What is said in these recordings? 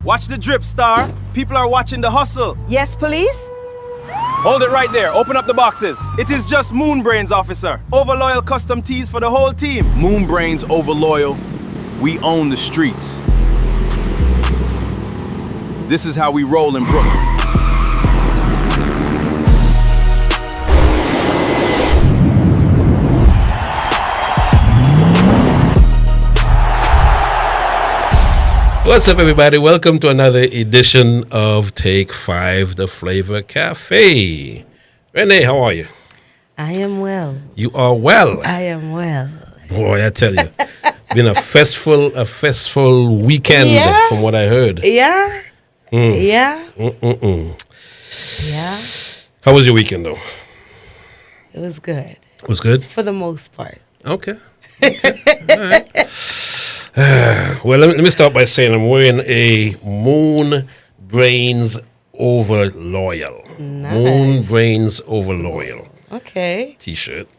Watch the drip, Star. People are watching the hustle. Yes, police? Hold it right there. Open up the boxes. It is just Moon Brains, officer. Overloyal custom tees for the whole team. Moon Brains Overloyal. We own the streets. This is how we roll in Brooklyn. What's up, everybody? Welcome to another edition of Take 5, the Flavor Cafe. Renee, how are you? I am well. You are well. I am well. Boy, I tell you, been a festful weekend from what I heard. Yeah. Yeah. Yeah. How was your weekend, though? It was good. It was good? For the most part. Okay. All right. Well, let me start by saying I'm wearing a Moon Brains Over Loyal. Nice. Moon Brains Over Loyal. Okay. T-shirt.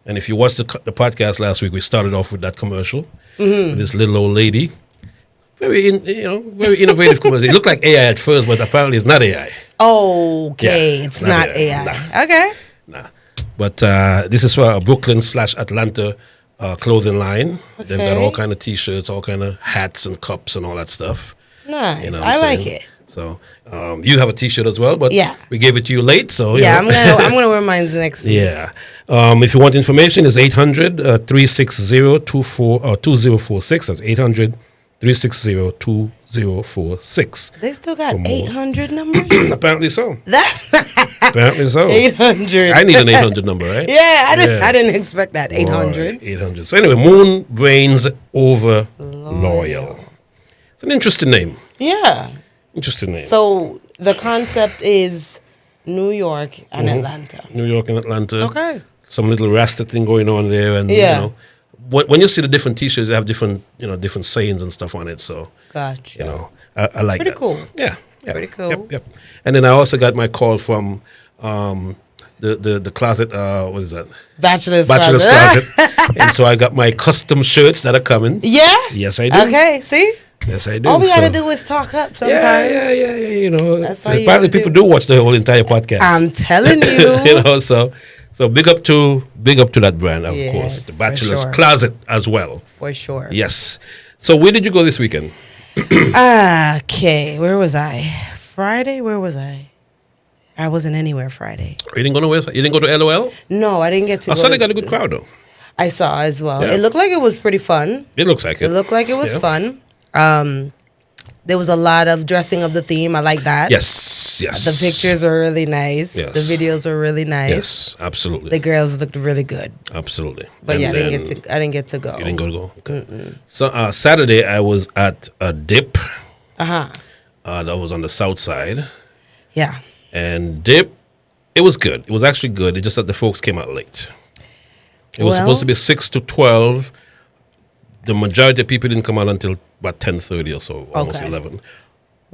And if you watched the podcast last week, we started off with that commercial. With this little old lady. Very innovative commercial. It looked like AI at first, but apparently it's not AI. Okay. Yeah, it's not AI. Nah. Okay. Nah. But this is for a Brooklyn/Atlanta clothing line. Okay. They've got all kind of T-shirts, all kind of hats and cups and all that stuff. Nice. You know what I I'm like saying? it. So you have a T-shirt as well, but we gave it to you late, so yeah, I'm gonna wear mine next week. Yeah. If you want information, it's 800-360-2046. That's 800-360-2046. They still got 800 numbers? Apparently so. Apparently so. 800. I need an 800 number, right? Yeah, I didn't expect that. 800. Boy, 800. So anyway, Moon Brains Over Loyal. It's an interesting name. Yeah. Interesting name. So the concept is New York and Atlanta. New York and Atlanta. Okay. Some little Rasta thing going on there, and you know, when you see the different T-shirts, they have different sayings and stuff on it. So, gotcha. You know, I like pretty that. Cool. Yeah. Pretty cool. Yep. And then I also got my call from the closet. What is that? Bachelor's closet. And so I got my custom shirts that are coming. Yeah. Yes, I do. Okay. See. Yes, I do. All we gotta do is talk up sometimes. Yeah. You know, that's why apparently people do watch the whole entire podcast. I'm telling you. You know, so big up to that brand, of course. The Bachelor's Closet as well. For sure. Yes. So where did you go this weekend? Okay, where was I? Friday? Where was I? I wasn't anywhere Friday. You didn't go nowhere? You didn't go to LOL? No, I didn't get to. I saw they got a good crowd though. I saw as well. Yeah. It looked like it was pretty fun. It looks like it. It looked like it was fun. There was a lot of dressing of the theme. I like that. Yes. The pictures are really nice. Yes. The videos are really nice. Yes, absolutely. The girls looked really good. Absolutely. But I didn't get to go. You didn't go. Okay. So Saturday I was at a dip. That was on the south side. Yeah. And dip, it was good. It was actually good. It's just that the folks came out late. It was supposed to be 6 to 12. The majority of people didn't come out until about 10:30 or so, almost 11.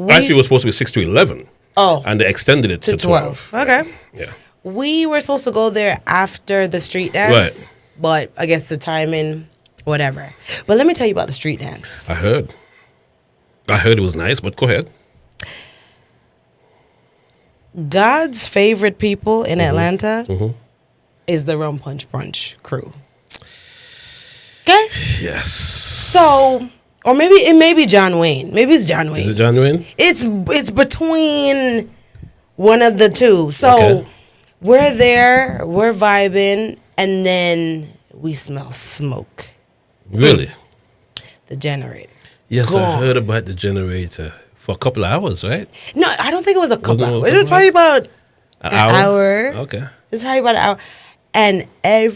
Actually, it was supposed to be 6 to 11. Oh. And they extended it to 12. Okay. Yeah. We were supposed to go there after the street dance. Right. But I guess the timing, whatever. But let me tell you about the street dance. I heard it was nice, but go ahead. God's favorite people in Atlanta is the Rum Punch Brunch crew. Okay? Yes. So, or maybe it may be John Wayne. Maybe it's John Wayne. Is it John Wayne? It's between one of the two. So we're there, we're vibing, and then we smell smoke. Really? The generator. Yes, Gone. I heard about the generator for a couple of hours, right? No, I don't think it was a couple hours. It It was probably about an hour. Okay. It's probably about an hour. And I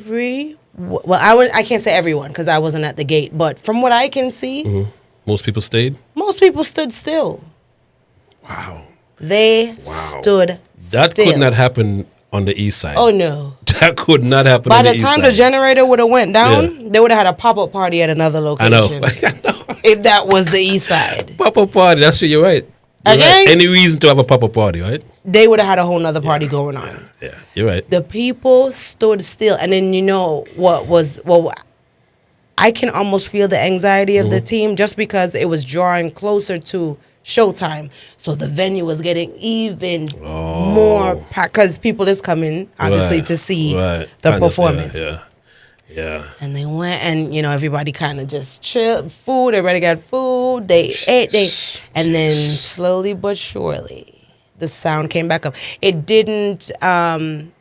can't say everyone because I wasn't at the gate, but from what I can see, most people stayed? most people stood still. Wow. They stood That still. could not happen on the east side. Oh, no. That could not happen By on the the east time side. the generator would have went down, they would have had a pop-up party at another location. I know. If that was the east side. Pop-up party, that's true, you're right. You're Okay? right. Any reason to have a pop-up party, right? They would have had a whole nother party going on. Yeah, you're right. The people stood still. And then you know I can almost feel the anxiety of the team just because it was drawing closer to showtime. So the venue was getting even more packed because people is coming obviously to see the performance. Yeah. And they went and, everybody kind of just chilled. Food, everybody got food. They ate, and then slowly but surely, the sound came back up. It didn't,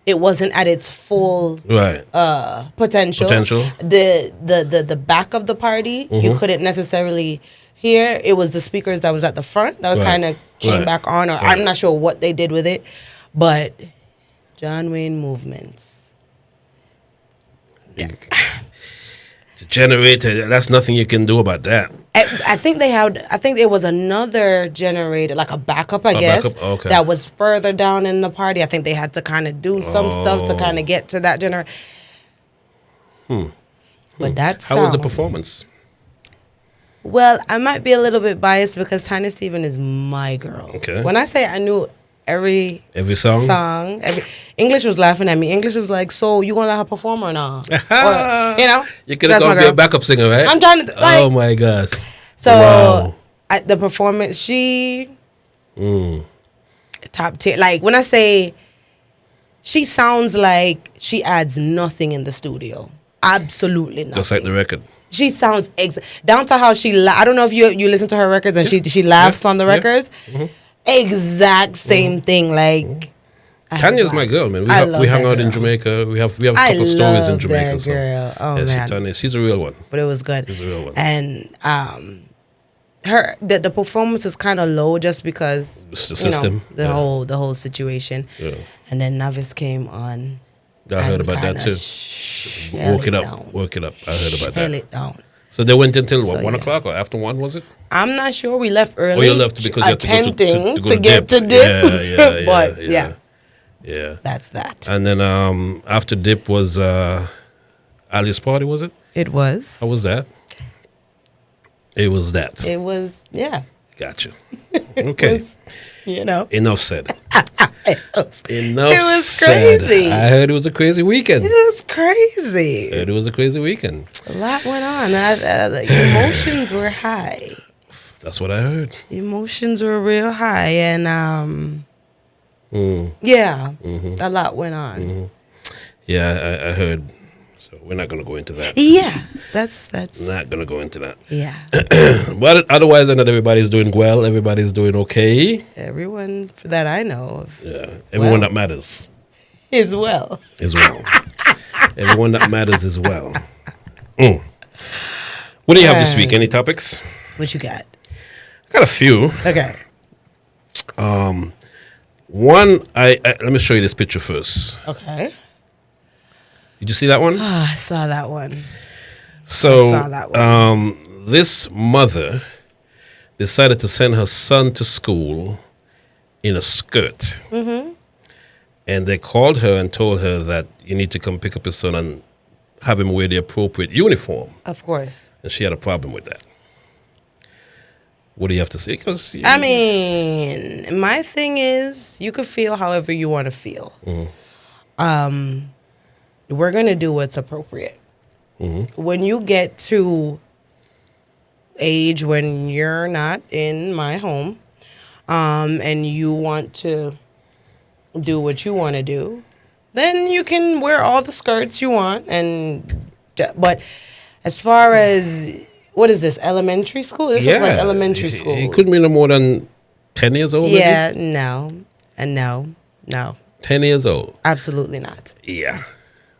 it wasn't at its full potential. The back of the party, you couldn't necessarily hear. It was the speakers that was at the front that kind of came back on, or I'm not sure what they did with it. But John Wayne movements. The generator, that's nothing you can do about that. I think there was another generator, like a backup, I guess, that was further down in the party. I think they had to kind of do some stuff to kind of get to that generator. But that sound, how was the performance? Well, I might be a little bit biased because Tiny Steven is my girl. Okay. When I say I knew every song, English was laughing at me. English was like, "So you gonna let her perform or not?" Or, you could have gone be a backup singer, right? I'm trying to. Oh my gosh! So the performance, she top tier. Like when I say, she sounds like she adds nothing in the studio. Absolutely nothing. Just like the record. She sounds down to how she. I don't know if you listen to her records and she laughs on the records. Exact same thing. Like Tanya's my girl, man. We hung out in Jamaica. We have a couple stories in Jamaica. That girl. Oh man, Tanya, she's a real one. But it was good. She's a real one. And the performance is kind of low just because the system, the whole situation. Yeah. And then Navis came on. I heard about that too. Work it up. I heard about that. Shell it down. So they went until 1 o'clock or after 1, was it? I'm not sure. We left early. Oh, you left because you attempting to get to dip. Yeah, but yeah. That's that. And then after dip was Ali's party, was it? It was. How was that? It was that. It was, yeah. Gotcha. Okay. Enough said. Enough it was said. Crazy. I heard it was a crazy weekend. It was crazy. I heard it was a crazy weekend. A lot went on. Emotions were high. That's what I heard. Emotions were real high, and a lot went on. Yeah, I heard. So we're not going to go into that. Yeah, that's not going to go into that. Yeah. But otherwise, I know everybody's doing well. Everybody's doing okay. Everyone that I know of. Yeah. Everyone that matters. Is well. Everyone that matters as well. What do you have this week? Any topics? What you got? I got a few. Okay. One, let me show you this picture first. Okay. Did you see that one? I saw that one. So, this mother decided to send her son to school in a skirt. Mm-hmm. And they called her and told her that you need to come pick up your son and have him wear the appropriate uniform. Of course. And she had a problem with that. What do you have to say? I mean, my thing is, you could feel however you want to feel. Mm-hmm. We're going to do what's appropriate. Mm-hmm. When you get to age when you're not in my home, and you want to do what you want to do, then you can wear all the skirts you want. But as far as, what is this, elementary school? This looks like elementary school. It couldn't be no more than 10 years old, Yeah, maybe? No. 10 years old? Absolutely not. Yeah.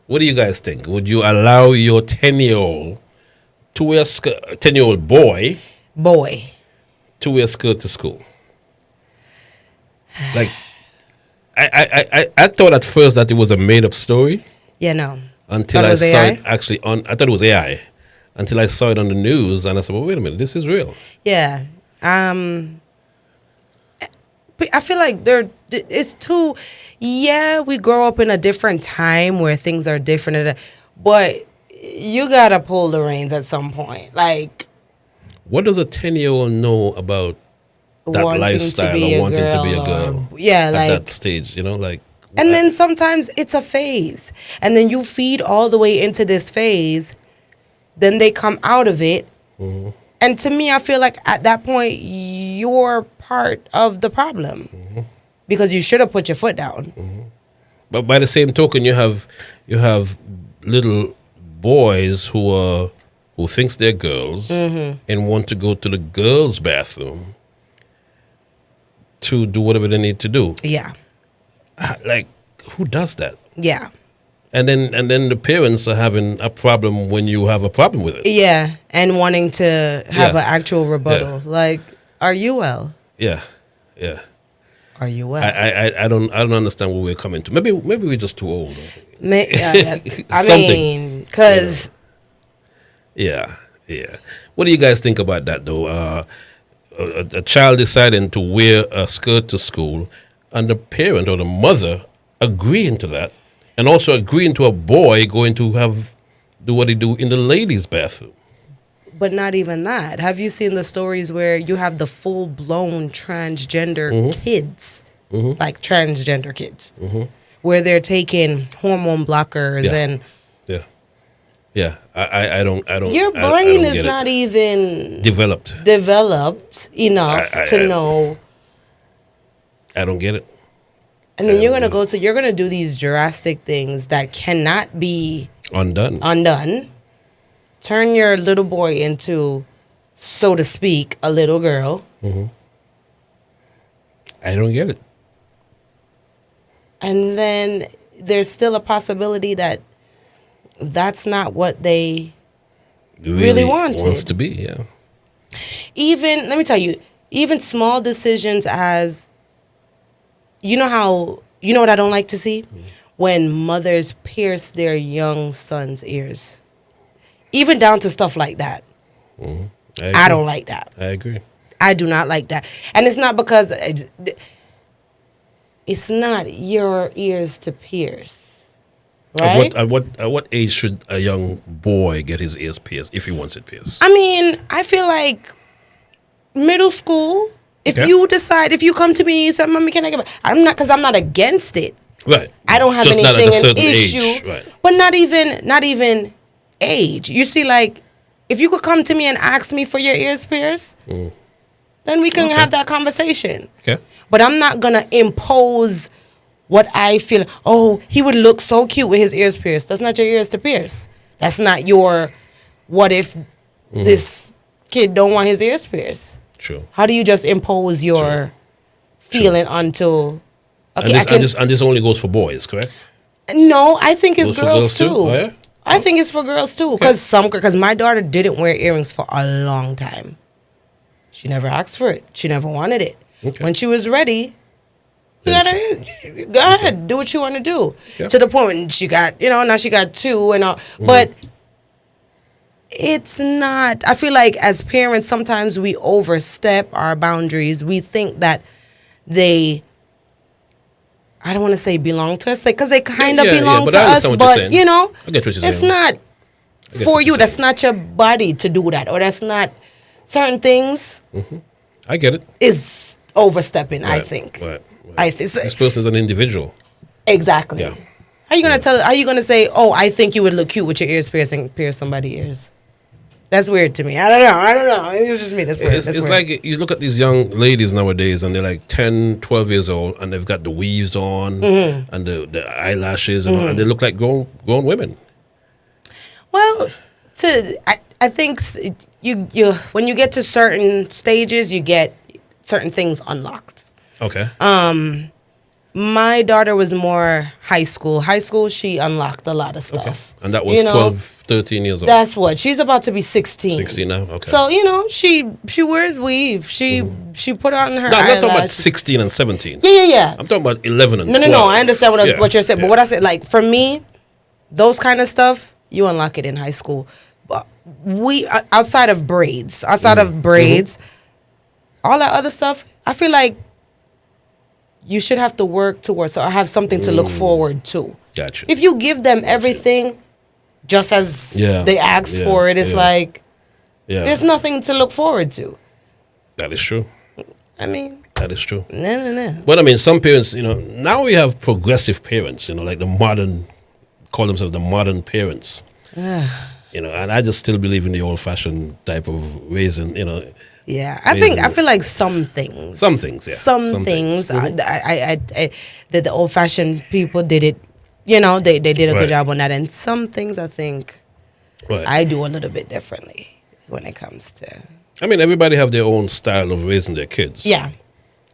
What do you guys think? Would you allow your 10-year-old to wear 10-year-old boy to wear a skirt to school? Like, I thought at first that it was a made-up story. Yeah, no. Until I saw it actually on, I thought it was AI. Until I saw it on the news and I said, well, wait a minute, this is real. Yeah. I feel like it's too, we grow up in a different time where things are different, but you gotta pull the reins at some point. Like, what does a 10-year-old know about that lifestyle or wanting to be a girl? At that stage, like. And then sometimes it's a phase, and then you feed all the way into this phase, then they come out of it. Mm-hmm. And to me, I feel like at that point, you're part of the problem because you should have put your foot down. But by the same token, you have little boys who thinks they're girls and want to go to the girls' bathroom to do whatever they need to do. Yeah. Like, who does that? Yeah. And then the parents are having a problem when you have a problem with it. Yeah, and wanting to have an actual rebuttal. Yeah. Like, are you well? Yeah. Are you well? I don't understand where we're coming to. Maybe we're just too old. I mean, because... Yeah. What do you guys think about that, though? A child deciding to wear a skirt to school and the parent or the mother agreeing to that, and also agreeing to a boy going to do what he do in the ladies' bathroom. But not even that. Have you seen the stories where you have the full-blown transgender kids, like transgender kids, where they're taking hormone blockers and... Yeah, I don't. Your brain is not even developed enough to know. I don't get it. And then you're gonna do these drastic things that cannot be undone. Turn your little boy into, so to speak, a little girl. I don't get it. And then there's still a possibility that that's not what they really wanted. Wants to be, yeah. Even, let me tell you, even small decisions as, you know what I don't like to see? When mothers pierce their young son's ears. Even down to stuff like that. I don't like that. I agree. I do not like that. And it's not because, it's not your ears to pierce. Right? At what age should a young boy get his ears pierced if he wants it pierced? I mean, I feel like middle school. If you come to me and say, "Mommy, can I get?" I'm not against it. Right. I don't have just anything not at a certain an issue. Age. Right. But not even age. You see, like, if you could come to me and ask me for your ears pierced, then we can have that conversation. Okay. But I'm not gonna impose what I feel. Oh, he would look so cute with his ears pierced. That's not your ears to pierce. That's not your. What if this kid don't want his ears pierced? True. How do you just impose your feeling onto? Okay, and this only goes for boys, correct? No, I think it's girls too. Oh, yeah? I think it's for girls too, because my daughter didn't wear earrings for a long time. She never asked for it. She never wanted it. Okay. When she was ready, go ahead, do what you want to do. Yeah. To the point when she got, now she got two and all. But it's not, I feel like as parents, sometimes we overstep our boundaries. We think that they, I don't want to say belong to us, because they kind of belong to us, but I get what you're saying. It's not for you. That's not your body to do that, or that's not certain things. I get it. Is overstepping, Right, I think. Right. I think This person is an individual. exactly. Yeah. How you gonna tell? How you gonna say? Oh, I think you would look cute with your ears pierce somebody's ears. That's weird to me. I don't know. It's just me. That's weird. It's like you look at these young ladies nowadays and they're like 10, 12 years old and they've got the weaves on and the eyelashes and they look like grown women. Well, I think you when you get to certain stages, you get certain things unlocked. Okay. My daughter was more high school. High school, she unlocked a lot of stuff. And that was 12, 13 years old. That's what. She's about to be 16. 16 now? Okay. So, she wears weave. She put on her No, I'm not talking about eyelashes. 16 and 17. Yeah. I'm talking about 11 and 12. No. I understand what you're saying. Yeah. But what I said, like, for me, those kind of stuff, you unlock it in high school. But outside of braids, all that other stuff, I feel like you should have to work towards or have something to look forward to. Gotcha. If you give them everything just as they ask for it, it's like there's nothing to look forward to. That is true. I mean, that is true. No. But I mean, some parents, now we have progressive parents, like the modern, call themselves the modern parents. You know, and I just still believe in the old-fashioned type of raising, you know. Yeah, I feel like some things. Some things, yeah. Some things. The old-fashioned people did it, you know, they did a good job on that. And some things I think I do a little bit differently when it comes to. I mean, everybody have their own style of raising their kids. Yeah.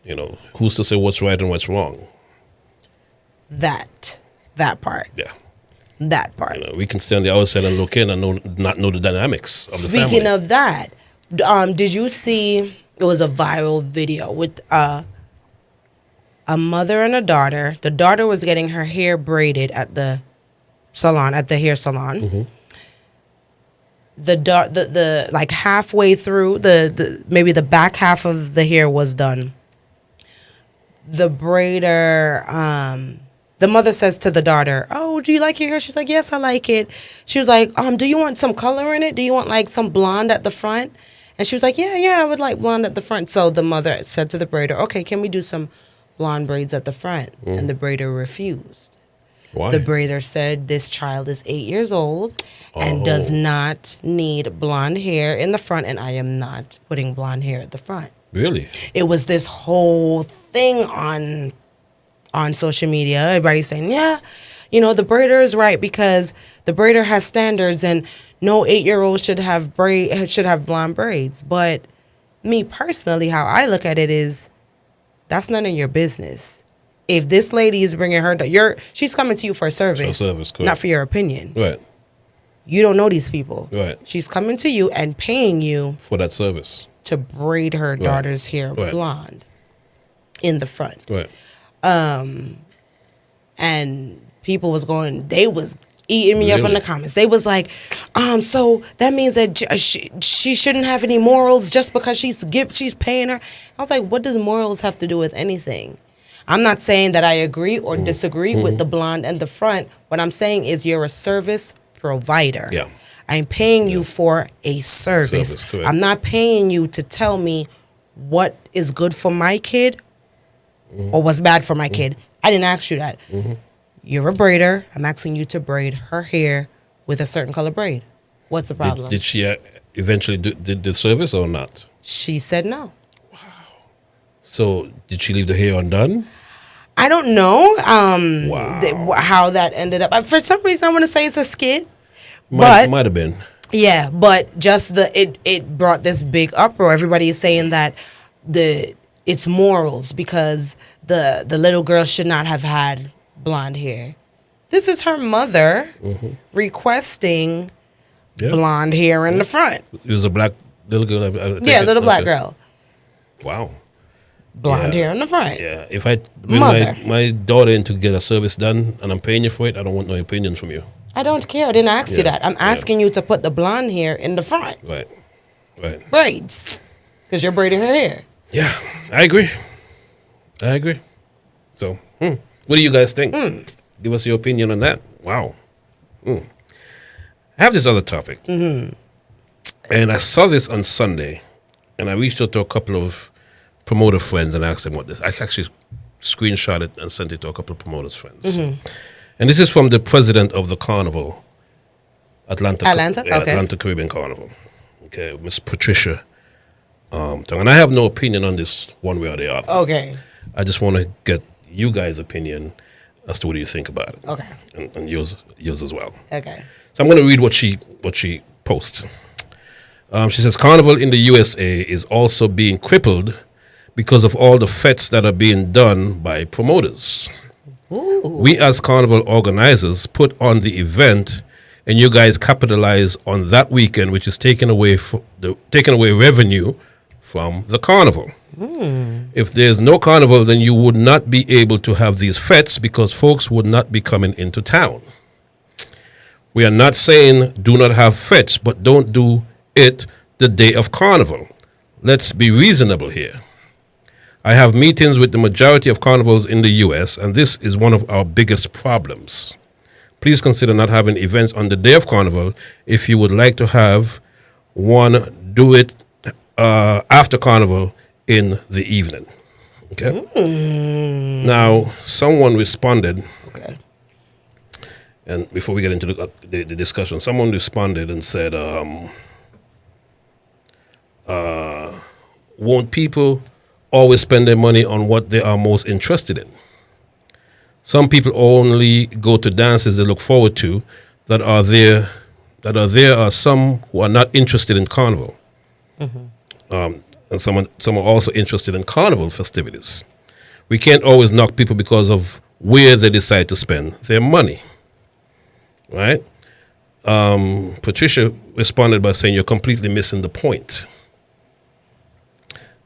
You know, who's to say what's right and what's wrong? That part. Yeah. That part. You know, we can stay on the outside and look in and not know the dynamics of the family. Speaking of that, did you see, it was a viral video with a mother and a daughter. The daughter was getting her hair braided at the salon, at the hair salon. Mm-hmm. The like halfway through, the maybe the back half of the hair was done. The braider, the mother says to the daughter, "Oh, do you like your hair?" She's like, "Yes, I like it." She was like, "Do you want some color in it? Do you want like some blonde at the front?" And she was like, yeah, I would like blonde at the front. So the mother said to the braider, "Okay, can we do some blonde braids at the front?" And the braider refused. Why? The braider said, "This child is 8 years old and does not need blonde hair in the front, and I am not putting blonde hair at the front." Really? It was this whole thing on social media. Everybody's saying, yeah, you know, the braider is right because the braider has standards and no 8-year-old should have blonde braids. But me personally, how I look at it is that's none of your business. If this lady is bringing her, she's coming to you for a service, not for your opinion. Right. You don't know these people. Right. She's coming to you and paying you for that service to braid her daughter's hair blonde in the front. Right. And people they was eating me up in the comments. They was like, so that means that she shouldn't have any morals just because she's paying her. I was like, what does morals have to do with anything? I'm not saying that I agree or disagree with the blonde and the front. What I'm saying is you're a service provider. Yeah. I'm paying you for a service. I'm not paying you to tell me what is good for my kid or what's bad for my kid. I didn't ask you that. You're a braider. I'm asking you to braid her hair with a certain color braid. What's the problem? Did she eventually did the service or not? She said no. Wow. So did she leave the hair undone? I don't know wow. How that ended up. For some reason, I want to say it's a skit. Might have been. Yeah, but just it brought this big uproar. Everybody is saying that it's morals because the little girl should not have had blonde hair. This is her mother requesting blonde hair in the front. It was a black little girl. Little black girl. Wow. Blonde hair in the front. Yeah. If I bring my daughter in to get a service done and I'm paying you for it, I don't want no opinion from you. I don't care. I didn't ask you that. I'm asking you to put the blonde hair in the front. Right. Braids. Because you're braiding her hair. Yeah, I agree. So, what do you guys think? Give us your opinion on that. Wow. I have this other topic. And I saw this on Sunday, and I reached out to a couple of promoter friends and asked them what this. I actually screenshot it and sent it to a couple of promoters' friends. And this is from the president of the carnival, Atlanta Caribbean Carnival. Okay, Miss Patricia. And I have no opinion on this one way or the other. Okay. I just want to get you guys' opinion as to what do you think about it. Okay. And yours as well. Okay. So I'm going to read what she posts. She says, Carnival in the USA is also being crippled because of all the fetes that are being done by promoters. Ooh. We as Carnival organizers put on the event and you guys capitalize on that weekend, which is taking away revenue from the carnival. If there's no carnival, then you would not be able to have these fetes because folks would not be coming into town. We are not saying do not have fetes, but don't do it the day of carnival. Let's be reasonable here. I have meetings with the majority of carnivals in the U.S., and this is one of our biggest problems. Please consider not having events on the day of carnival. If you would like to have one, do it after carnival in the evening. Okay. Now, someone responded. Okay. And before we get into the discussion, someone responded and said, won't people always spend their money on what they are most interested in? Some people only go to dances they look forward to that are there are some who are not interested in carnival. And some are also interested in carnival festivities. We can't always knock people because of where they decide to spend their money. Right? Patricia responded by saying, you're completely missing the point.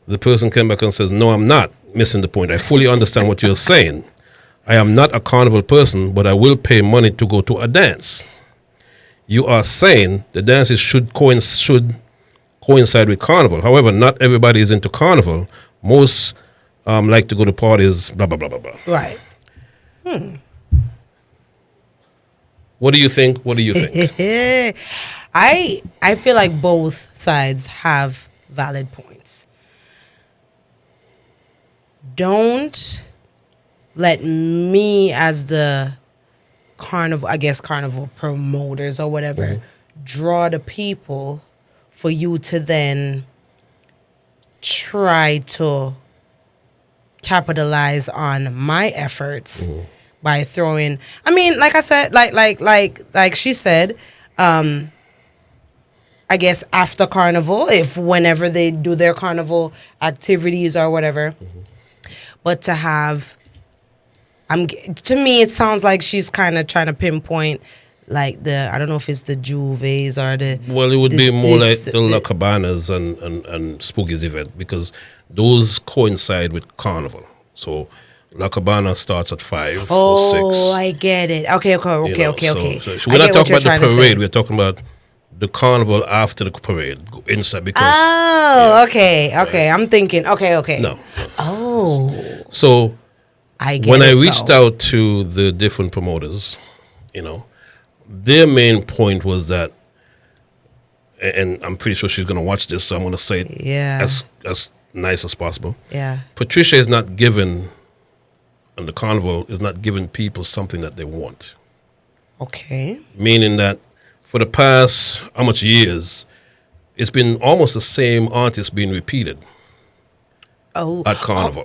The person came back and says, no, I'm not missing the point. I fully understand what you're saying. I am not a carnival person, but I will pay money to go to a dance. You are saying the dances should coincide with carnival. However, not everybody is into carnival. Most like to go to parties, blah, blah, blah, blah, blah. Right. What do you think? What do you think? I feel like both sides have valid points. Don't let me as the carnival promoters or whatever draw the people for you to then try to capitalize on my efforts by throwing. I mean, like I said, like she said, I guess after carnival, if whenever they do their carnival activities or whatever, but to have, to me, it sounds like she's kind of trying to pinpoint, like I don't know if it's the Juves or the. Well, it would be more like the La Cabanas and Spookies event, because those coincide with carnival. So La Cabana starts at 5 or 6. Oh, I get it. Okay. So we're not talking about the parade. We're talking about the carnival after the parade inside, because. Oh, okay. I'm thinking. Okay. No. Oh. So. When I reached out to the different promoters, their main point was that, and I'm pretty sure she's going to watch this, so I'm going to say it as nice as possible. Yeah. Patricia is not giving, and the carnival is not giving people something that they want. Okay. Meaning that for the past, how much years, it's been almost the same artist being repeated. At carnival.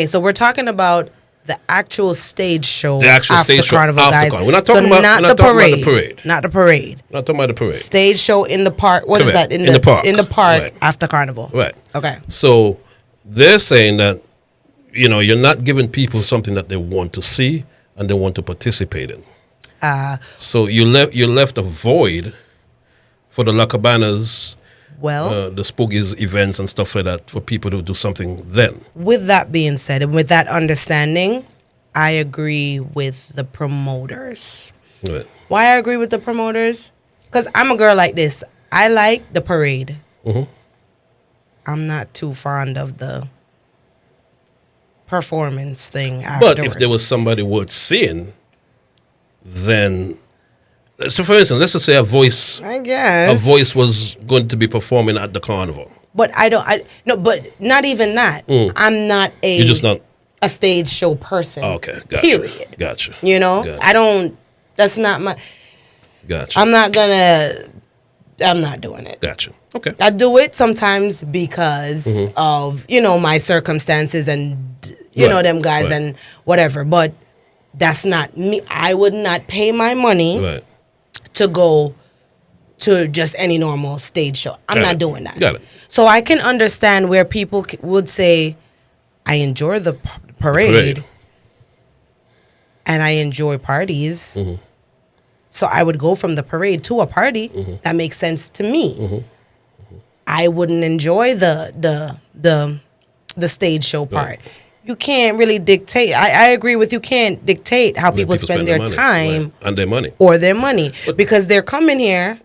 So we're talking about the actual stage show. The actual after stage show carnival, after guys. carnival. We're not talking about the parade. Not the parade. We're not talking about the parade. Stage show in the park. What is that? In the park. In the park after carnival. Right. Okay. So they're saying that you're not giving people something that they want to see and they want to participate in. So you left a void for the La Cabanas. Well, the Spookies events and stuff like that, for people to do something then. With that being said, and with that understanding, I agree with the promoters. Right. Why I agree with the promoters? Because I'm a girl like this. I like the parade. I'm not too fond of the performance thing afterwards. But if there was somebody worth seeing, then... So, for instance, let's just say a voice was going to be performing at the carnival. But but not even that. I'm not You're just not a stage show person. Okay, gotcha. Period. Gotcha. Gotcha. That's not my. Gotcha. I'm not doing it. Gotcha. Okay. I do it sometimes because of, my circumstances and, them guys and whatever. But that's not me. I would not pay my money to go to just any normal stage show. I'm not doing that. Got it. So I can understand where people would say, I enjoy the parade and I enjoy parties. So I would go from the parade to a party. That makes sense to me. I wouldn't enjoy the stage show part. You can't really dictate. I agree with you. Can't dictate how people spend their time and their money or their money, because they're coming here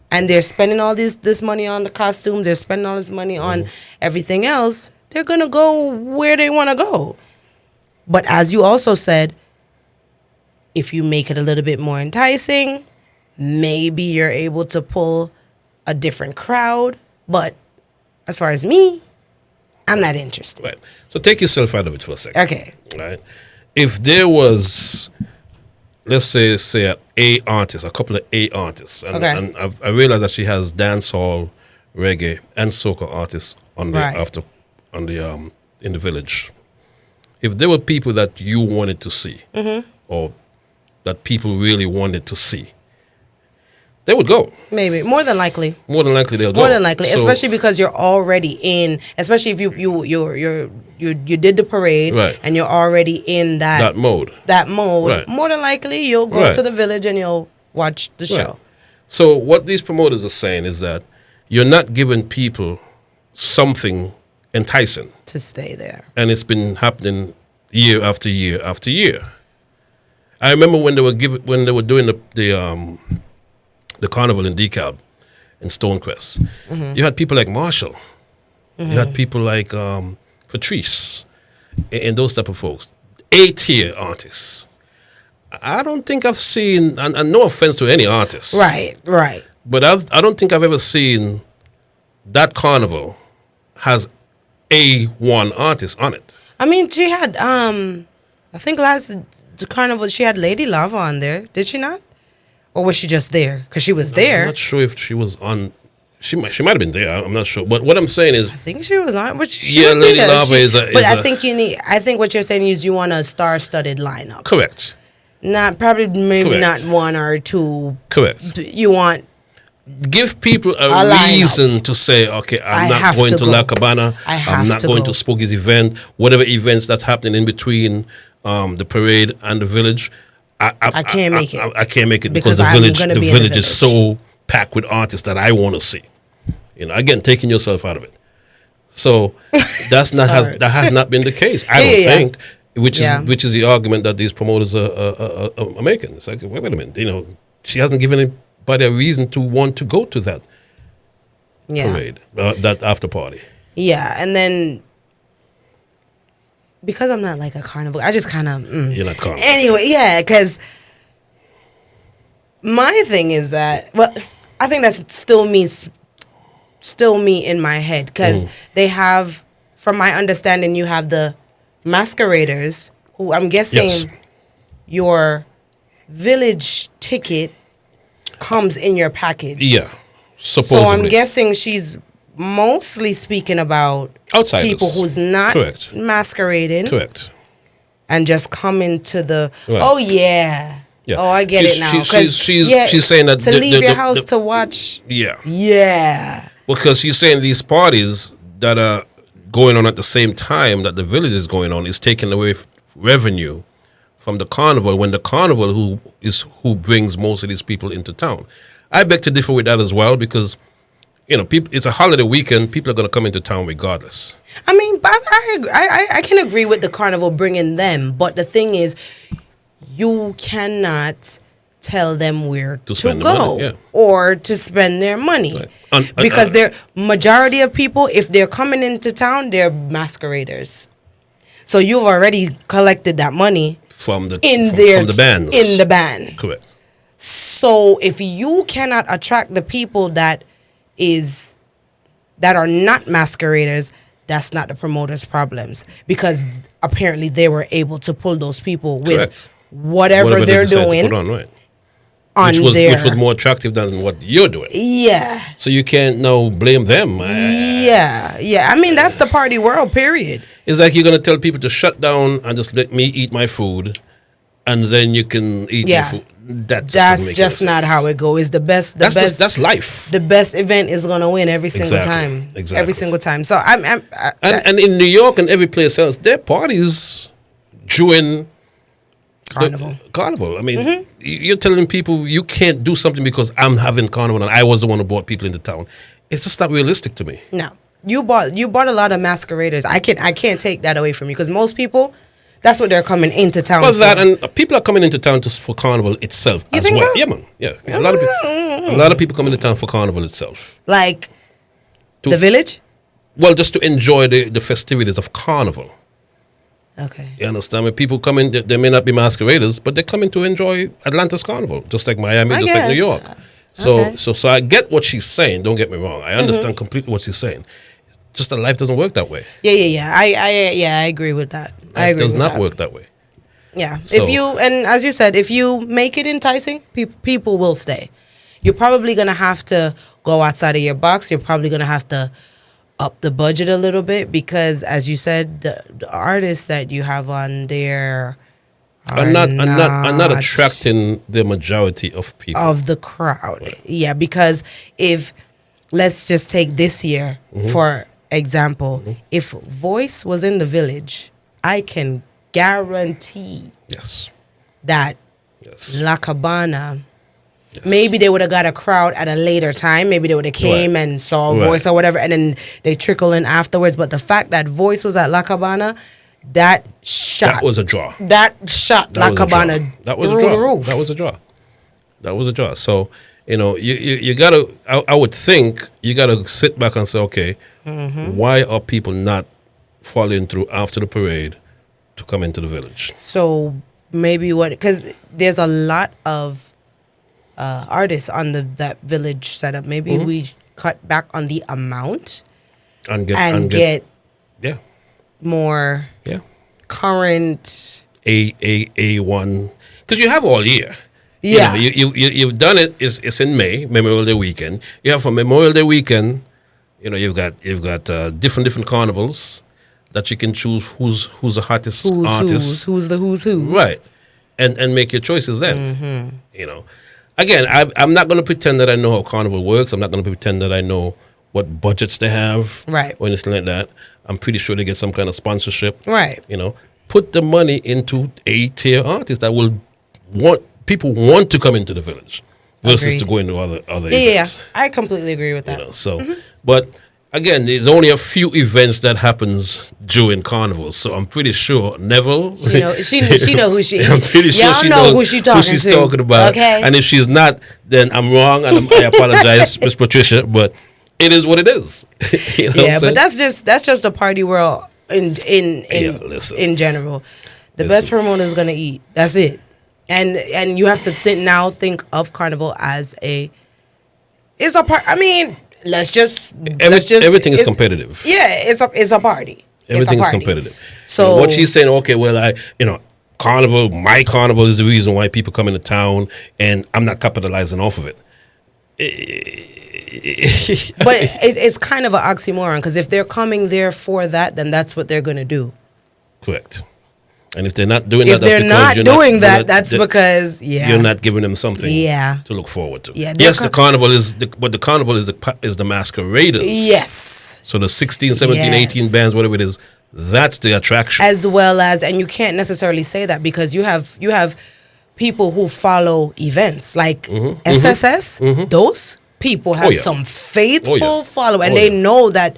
and they're spending all this money on the costumes. They're spending all this money on everything else. They're gonna go where they want to go. But as you also said, if you make it a little bit more enticing, maybe you're able to pull a different crowd. But as far as me, I'm not interested. Right. So take yourself out of it for a second. Okay. Right. If there was let's say an A artist, a couple of A artists, and, Okay. and I realized that she has dancehall, reggae, and soca artists on the Right. in the village. If there were people that you wanted to see, or that people really wanted to see, they would go. Maybe more than likely. More than likely, they'll go. More than likely, So- especially because you're already in. Especially if you did the parade Right. and you're already in that mode. that mode. Right. More than likely, you'll go Right. to the village and you'll watch the show. Right. So what these promoters are saying is that you're not giving people something enticing, To stay there. and it's been happening year after year after year. I remember when they were doing the carnival in DeKalb in Stonecrest. You had people like Marshall. You had people like Patrice, and those type of folks. A-tier artists. I don't think I've seen, and no offense to any artist, Right. but I don't think I've ever seen that carnival has A1 artists on it. I mean, she had I think last the carnival she had Lady Lava on there. Did she not? Or was she just there? Because she was I'm there. not sure if she was on. She might have been there. I'm not sure. But what I'm saying is, I think she was on. But she Yeah, would be Lady there. Lava is a- But is I a- think you need. I think what you're saying is you want a star-studded lineup. correct. Not probably maybe Correct. not one or two. Correct. You want Give people a lineup. reason to say, okay, I'm I not have going to to go. La Cabana. I have I'm not to going go. to Spooky's event. Whatever events that's happening in between the parade and the village. I can't make it. I can't make it Because because I'm the gonna be in the village is so packed with artists that I want to see. You know, again, taking yourself out of it. So that has not been the case. I don't Yeah. think, Yeah. which is the argument that these promoters are making. It's like, wait a minute, you know, she hasn't given anybody a reason to want to go to that parade, that after party. Yeah, and then because I'm not like a carnival, I just kind of You're not carnival. Anyway, yeah, because my thing is that I think that's still me in my head because they have, from my understanding, you have the masqueraders who I'm guessing Yes. your village ticket comes in your package. Yeah, So supposedly. I'm guessing she's mostly speaking about Outsiders. people who's not Correct. masquerading Correct. and just coming to the Right. oh yeah. Yeah. Oh, I get She's- it now. she's- 'Cause, she's saying that to the- leave the- your the- house the- to watch. Yeah. Yeah. Because she's saying these parties that are going on at the same time that the village is going on is taking away revenue from the carnival, when the carnival who brings most of these people into town. I beg to differ with that as well, because you know, people, it's a holiday weekend. People are going to come into town regardless. I mean, I can agree with the carnival bringing them, but the thing is, you cannot tell them where to spend the go money, yeah. or to spend their money. Right. Because they're majority of people, if they're coming into town, they're masqueraders. So you've already collected that money From the from the bands. in the band. Correct. So if you cannot attract the people that are not masqueraders, that's not the promoters' problems, because apparently they were able to pull those people with Correct. whatever they they're decide to doing put on, right. on their Which was more attractive than what you're doing. yeah. So you can't now blame them. Yeah. I mean, that's the party world, period. It's like you're going to tell people to shut down and just let me eat my food, and then you can eat Yeah. your food. That just doesn't That's make just any not sense. how it goes. That's life. The best event is gonna win every single Exactly. time. Exactly. Every single time. So And in New York and every place else, there are parties during carnival. Carnival. I mean, you're telling people you can't do something because I'm having carnival and I was the one who brought people into town. It's just not realistic to me. No, you bought a lot of masqueraders. I can't take that away from you, because most people, that's what they're coming into town Well, for. that and people are coming into town for carnival itself You as think well. so? Yeah, man. Yeah. A lot of people come into town for carnival itself. Like To- the village. Well, just to enjoy the festivities of carnival. Okay. You understand? When people come in, they may not be masqueraders, but they're coming to enjoy Atlanta's carnival, just like Miami, I just like New guess. York. So, Okay. so I get what she's saying. Don't get me wrong. I understand completely what she's saying. Just that life doesn't work that way. Yeah. I agree with that. I Life agree does with not that. work that way. Yeah. So- If you, and as you said, if you make it enticing, people will stay. You're probably going to have to go outside of your box. You're probably going to have to up the budget a little bit because, as you said, the artists that you have on there are not attracting the majority of people. of the crowd. Right. Yeah, because if, let's just take this year for example, if Voice was in the Village, I can guarantee Yes. that Yes. La Cabana, maybe they would have got a crowd at a later time. Maybe they would have came and saw Voice or whatever, and then they trickle in afterwards. But the fact that Voice was at La Cabana, that was a draw. That shot La Cabana. That was a draw. That was a draw. That was a draw. So, you gotta. I would think you gotta sit back and say, okay, why are people not following through after the parade to come into the Village? So maybe because there's a lot of artists on that Village setup. Maybe we cut back on the amount and get yeah more current A1 because you have all year. Yeah, you've done it. It's in May, Memorial Day weekend. You have for Memorial Day weekend. You've got different carnivals that you can choose who's the hottest artist, who's the who's who, right, and make your choices then. Again, I'm not going to pretend that I know how carnival works. I'm not going to pretend that I know what budgets they have, right, or anything like that. I'm pretty sure they get some kind of sponsorship, right. Put the money into A-tier artists that will people want to come into the Village versus Agreed. to go into other events. Yeah, I completely agree with that. But again, there's only a few events that happens during carnival, so I'm pretty sure Neville. She know who she is. I'm pretty sure Y'all she know knows who she's talking about. Okay. And if she's not, then I'm wrong, and I apologize, Miss Patricia. But it is what it is. But that's just a party world in general. The best promoter is gonna eat. That's it. And you have to think of carnival as it's a part. I mean, everything is competitive. Yeah, it's a party. Everything is competitive. So what she's saying, okay, well, carnival, my carnival is the reason why people come into town, and I'm not capitalizing off of it. But it's kind of an oxymoron because if they're coming there for that, then that's what they're going to do. Correct. And if they're not doing that, that's because you're not giving them something to look forward to. Yeah, yes, the carnival is the masqueraders. Yes. So the 16, 17, 18 bands, whatever it is, that's the attraction. As well as, and you can't necessarily say that because you have people who follow events like SSS. Those people have some faithful follow, and they know that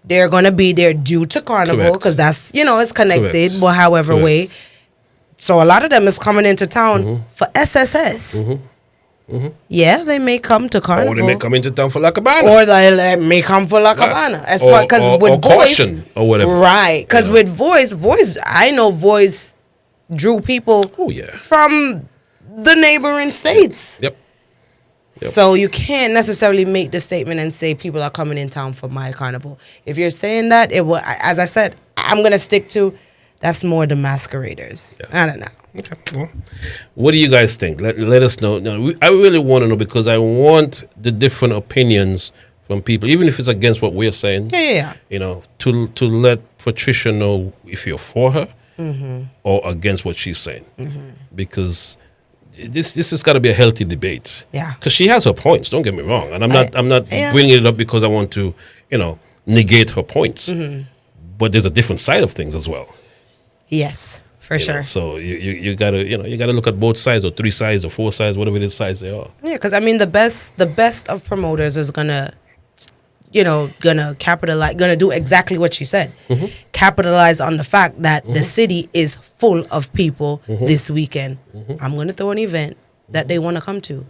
they're going to be there due to carnival because that's, it's connected, but however way. So a lot of them is coming into town for SSS. Yeah, they may come to carnival. Or they may come into town for La Cabana. Or they may come for La Cabana. Because with Voice. Caution or whatever. Right. Because with Voice, I know Voice drew people from the neighboring states. Yep. So you can't necessarily make the statement and say people are coming in town for my carnival. If you're saying that, it will. As I said, I'm gonna stick to that's more the masqueraders. Yeah. I don't know. Okay. Well, what do you guys think? Let us know. No, I really want to know because I want the different opinions from people, even if it's against what we're saying. Yeah. To let Patricia know if you're for her or against what she's saying, because. This has got to be a healthy debate. Yeah. Because she has her points. Don't get me wrong, and I'm not bringing it up because I want to, negate her points. But there's a different side of things as well. Yes, for sure. So you gotta look at both sides, or three sides, or four sides, whatever it is sides they are. Yeah, because I mean the best of promoters is gonna capitalize, gonna do exactly what she said. Capitalize on the fact that the city is full of people this weekend. I'm gonna throw an event that they want to come to.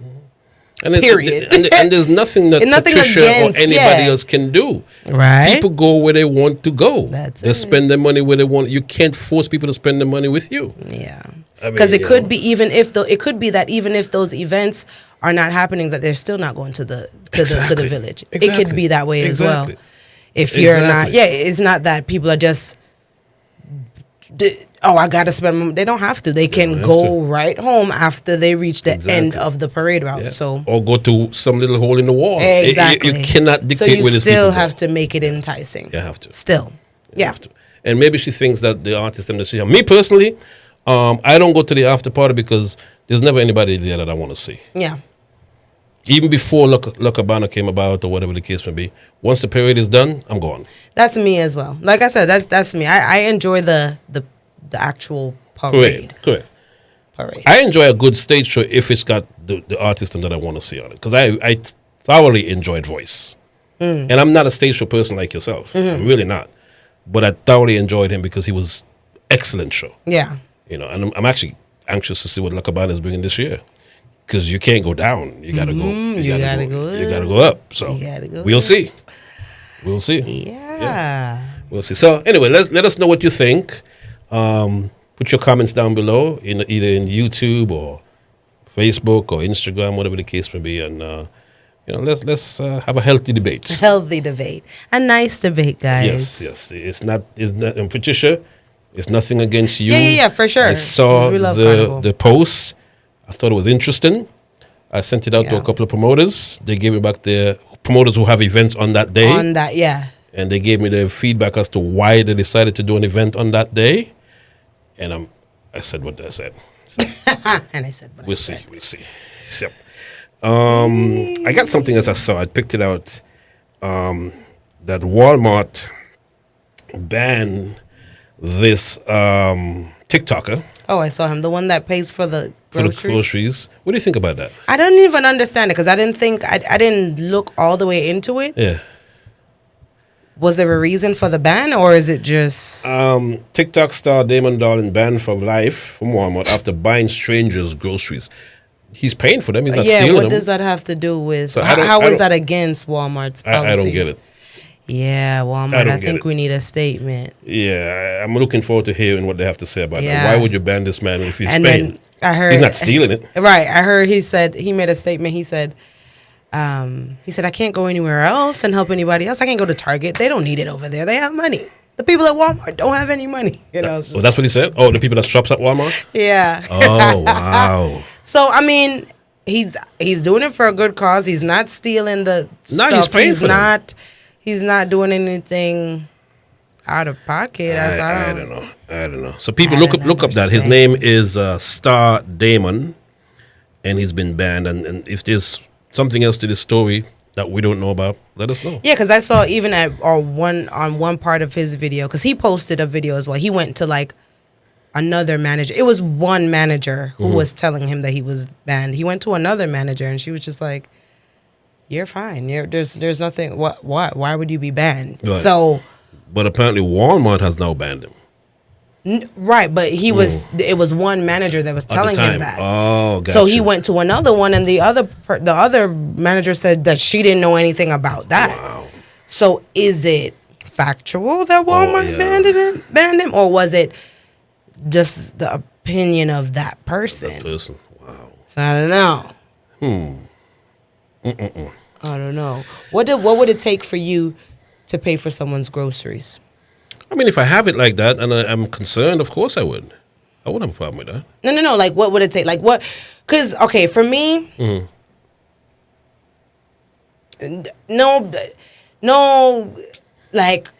Period. And there's nothing that Patricia or anybody else can do. Right. People go where they want to go. They spend their money where they want. You can't force people to spend their money with you. Yeah. Because it could be even if those events are not happening, that they're still not going to the Village. Exactly. It could be that way as well. If you're not, it's not that people are just I gotta spend. They don't have to. They can go right home after they reach the end of the parade route. Yeah. So or go to some little hole in the wall. exactly. You cannot dictate so you where these still people have go. to make it enticing. You have to. Still, You have to. And maybe she thinks that the artist and the she. Me personally, I don't go to the after party because there's never anybody there that I want to see. Yeah. Even before Lucabana came about or whatever the case may be, once the parade is done, I'm gone. That's me as well. Like I said, that's me. I enjoy the actual parade. Correct. Parade. I enjoy a good stage show if it's got the artist that I want to see on it. Because I thoroughly enjoyed Voice. And I'm not a stage show person like yourself. I'm really not. But I thoroughly enjoyed him because he was excellent show. Yeah. You know, and I'm actually anxious to see what Lucabana is bringing this year. Because you can't go down. You gotta go. You gotta go up. So we'll see. We'll see. Yeah. We'll see. So anyway, let us know what you think. Put your comments down below either in YouTube or Facebook or Instagram, whatever the case may be, and let's have a healthy debate. Healthy debate, a nice debate, guys. Yes. It's not. And Patricia, it's nothing against you. Yeah, for sure. I saw we love Carnival. the post. I thought it was interesting. I sent it out to a couple of promoters. They gave me back their promoters who have events on that day. On that, yeah. And they gave me their feedback as to why they decided to do an event on that day. And I said what I said. So and I said what we'll see. Yep. I got something else I saw. I picked it out. That Walmart banned this TikToker. Oh, I saw him. The one that pays for the groceries. What do you think about that? I don't even understand it because I didn't look all the way into it. Yeah. Was there a reason for the ban, or is it just TikTok star Damon Darling banned for life from Walmart after buying strangers groceries? He's paying for them. He's not stealing them. What does that have to do with? So how is that against Walmart's policies? I don't get it. Yeah, Walmart. I think we need a statement. Yeah, I'm looking forward to hearing what they have to say about that. Why would you ban this man if he's paying? Then I heard he's not stealing it. Right. I heard he made a statement. He said, I can't go anywhere else and help anybody else. I can't go to Target. They don't need it over there. They have money. The people at Walmart don't have any money. That's what he said? Oh, the people that shops at Walmart? Yeah. Oh, wow. So, I mean, he's doing it for a good cause. He's not stealing the stuff. He's paying for them. He's not doing anything out of pocket. I don't know. So people look up that. His name is Star Damon, and he's been banned. And if there's something else to this story that we don't know about, let us know. Yeah, because I saw even on one part of his video, because he posted a video as well. He went to like another manager. It was one manager who was telling him that he was banned. He went to another manager, and she was just like, "You're fine. There's nothing. What? Why would you be banned?" Right. So, but apparently Walmart has now banned him. Right, but it was one manager that was telling him that. Oh, gotcha. So he went to another one, and the other manager said that she didn't know anything about that. Wow. So is it factual that Walmart banned him, or was it just the opinion of that person? Wow. So I don't know. I don't know. What would it take for you to pay for someone's groceries? I mean, if I have it like that and I'm concerned, of course I would. I wouldn't have a problem with that. No. Like, what would it take? Like, what? Because, okay, for me, no, like,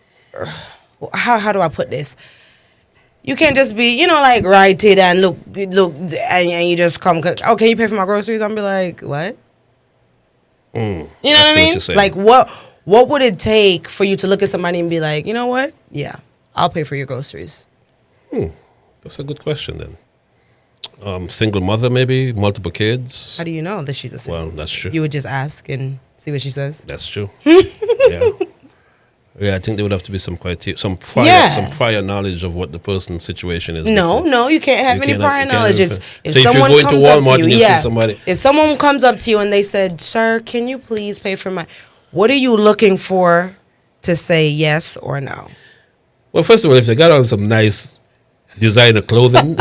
how do I put this? You can't just be, like, write it and look, and you just come, okay, you pay for my groceries? I'll be like, what? You know what I mean? Like, what would it take for you to look at somebody and be like, you know what? Yeah, I'll pay for your groceries. That's a good question then. Single mother, maybe, multiple kids. How do you know that she's a single? Well, that's true. You would just ask and see what she says. That's true. Yeah, I think there would have to be some criteria, some prior knowledge of what the person's situation is. No, you can't have any prior knowledge. If someone comes up to you, if someone comes up to you and they said, "Sir, can you please pay for my?" What are you looking for to say yes or no? Well, first of all, if they got on some nice designer clothing,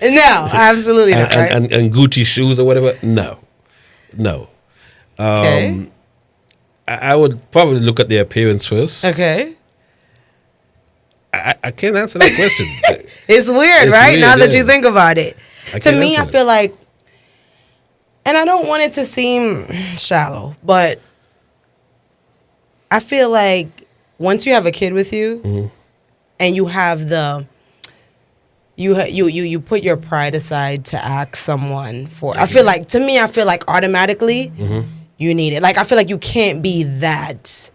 no, absolutely not. And Gucci shoes or whatever, no. Okay. I would probably look at their appearance first. Okay. I can't answer that question. It's weird, right? Weird, now that yeah. you think about it. To me, I answer feel like, and I don't want it to seem shallow, but I feel like once you have a kid with you, and you have you put your pride aside to ask someone for. I feel like automatically you need it. Like I feel like you can't be that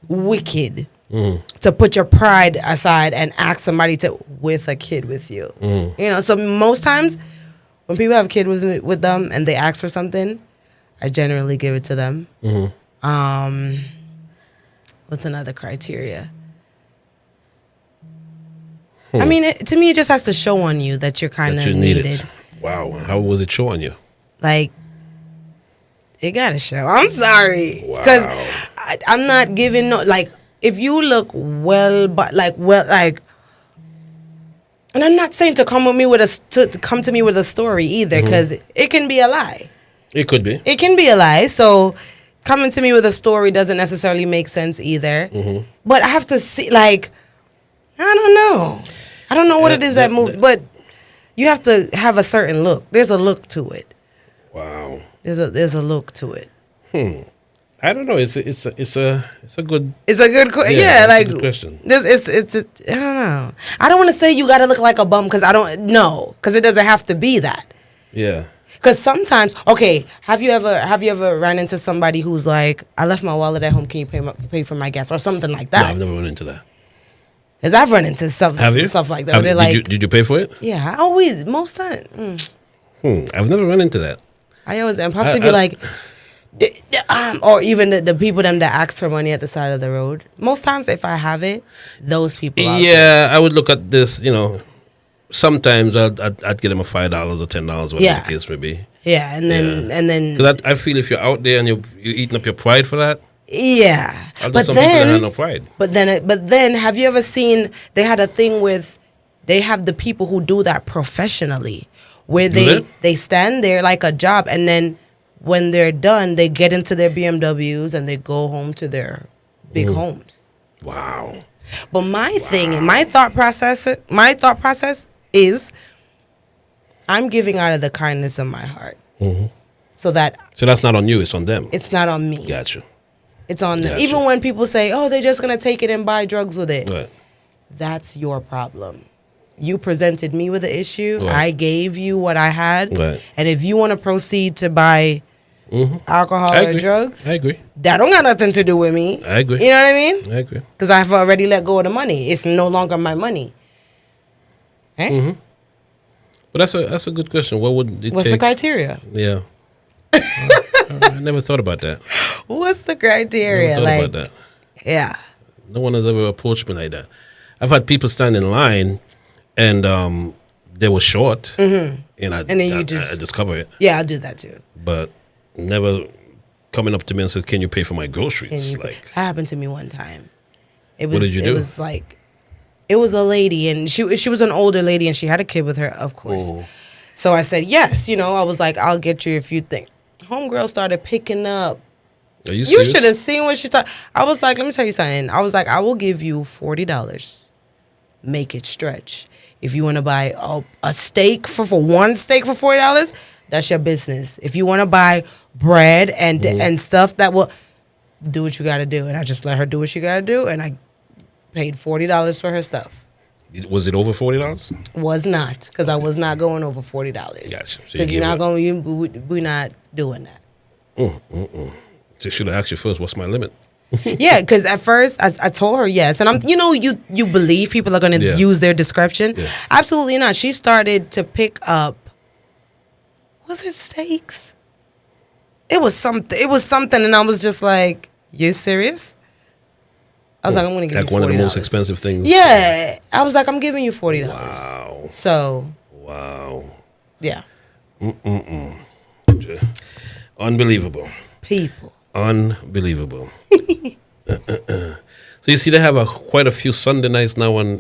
wicked to put your pride aside and ask somebody to with a kid with you. You know, so most times when people have a kid with them and they ask for something, I generally give it to them. What's another criteria? I mean, to me, it just has to show on you that you're kind of needed. Wow. How was it showing you? Like, it gotta show. I'm sorry, because I'm not giving no. Like, if you look and I'm not saying to come with me to come to me with a story either, because it can be a lie. It could be. It can be a lie. So coming to me with a story doesn't necessarily make sense either. But I have to see, like, I don't know. I don't know what it is that moves, but you have to have a certain look. There's a look to it. Wow. There's a look to it. I don't know. It's a good. It's a good question. Yeah, like a good question. It's I don't know. I don't want to say you got to look like a bum because I don't know, because it doesn't have to be that. Yeah. Because sometimes, okay, have you ever run into somebody who's like, I left my wallet at home, can you pay for my gas or something like that? No, I've never run into that. Because I've run into stuff like that. They're like, did you pay for it? Yeah, I always, most time. I've never run into that. I always, and Popsy be like, or even the people them that ask for money at the side of the road. Most times, if I have it, those people. Yeah, I would look at this. You know, sometimes I'd get them a $5 or $10, whatever the case may be. Yeah, and then because I feel if you're out there and you're eating up your pride for that. Yeah, but some people that have no pride. But then, have you ever seen? They had a thing with, they have the people who do that professionally, where they stand there like a job, and then when they're done, they get into their BMWs and they go home to their big homes. Wow. But my thought process is, I'm giving out of the kindness of my heart, so that's not on you; it's on them. It's not on me. Gotcha. It's on them. Gotcha. Even when people say, "Oh, they're just gonna take it and buy drugs with it," Right. That's your problem. You presented me with the issue. Right. I gave you what I had, Right. and if you want to proceed to buy alcohol or drugs, I agree. That don't got nothing to do with me. I agree. You know what I mean? I agree. Because I've already let go of the money. It's no longer my money. Right? But that's a good question. What would it take? What's the criteria? Yeah. I never thought about that. What's the criteria? Never thought about that. Yeah. No one has ever approached me like that. I've had people stand in line, and they were short, and then I just cover it. Yeah, I'll do that too. But never coming up to me and said, "Can you pay for my groceries?" That happened to me one time. What did you do? It was like, it was a lady, and she was an older lady, and she had a kid with her, of course. Oh. So I said yes. I was like, I'll get you if you think. Homegirl started picking up. Are you You serious? should have seen what she thought. I was like, let me tell you something. I was like, I will give you $40. Make it stretch. If you want to buy a steak for one steak for $40, that's your business. If you want to buy bread and stuff, that will do what you got to do. And I just let her do what she got to do, and I paid $40 for her stuff. Was it over $40? Was not, because I was not going over $40. Gotcha. Because you're not going. We're not doing that. Just should have asked you first. What's my limit? Yeah, because at first I told her yes, and you believe people are going to use their discretion. Yeah. Absolutely not. She started to pick up. Was it steaks? It was something, and I was just like, "You serious?" I was like, "I'm going to give you $40." Like one of the most expensive things. Yeah, I was like, "I'm giving you $40." Wow. So. Wow. Yeah. Unbelievable. People. Unbelievable. So you see, they have quite a few Sunday nights now in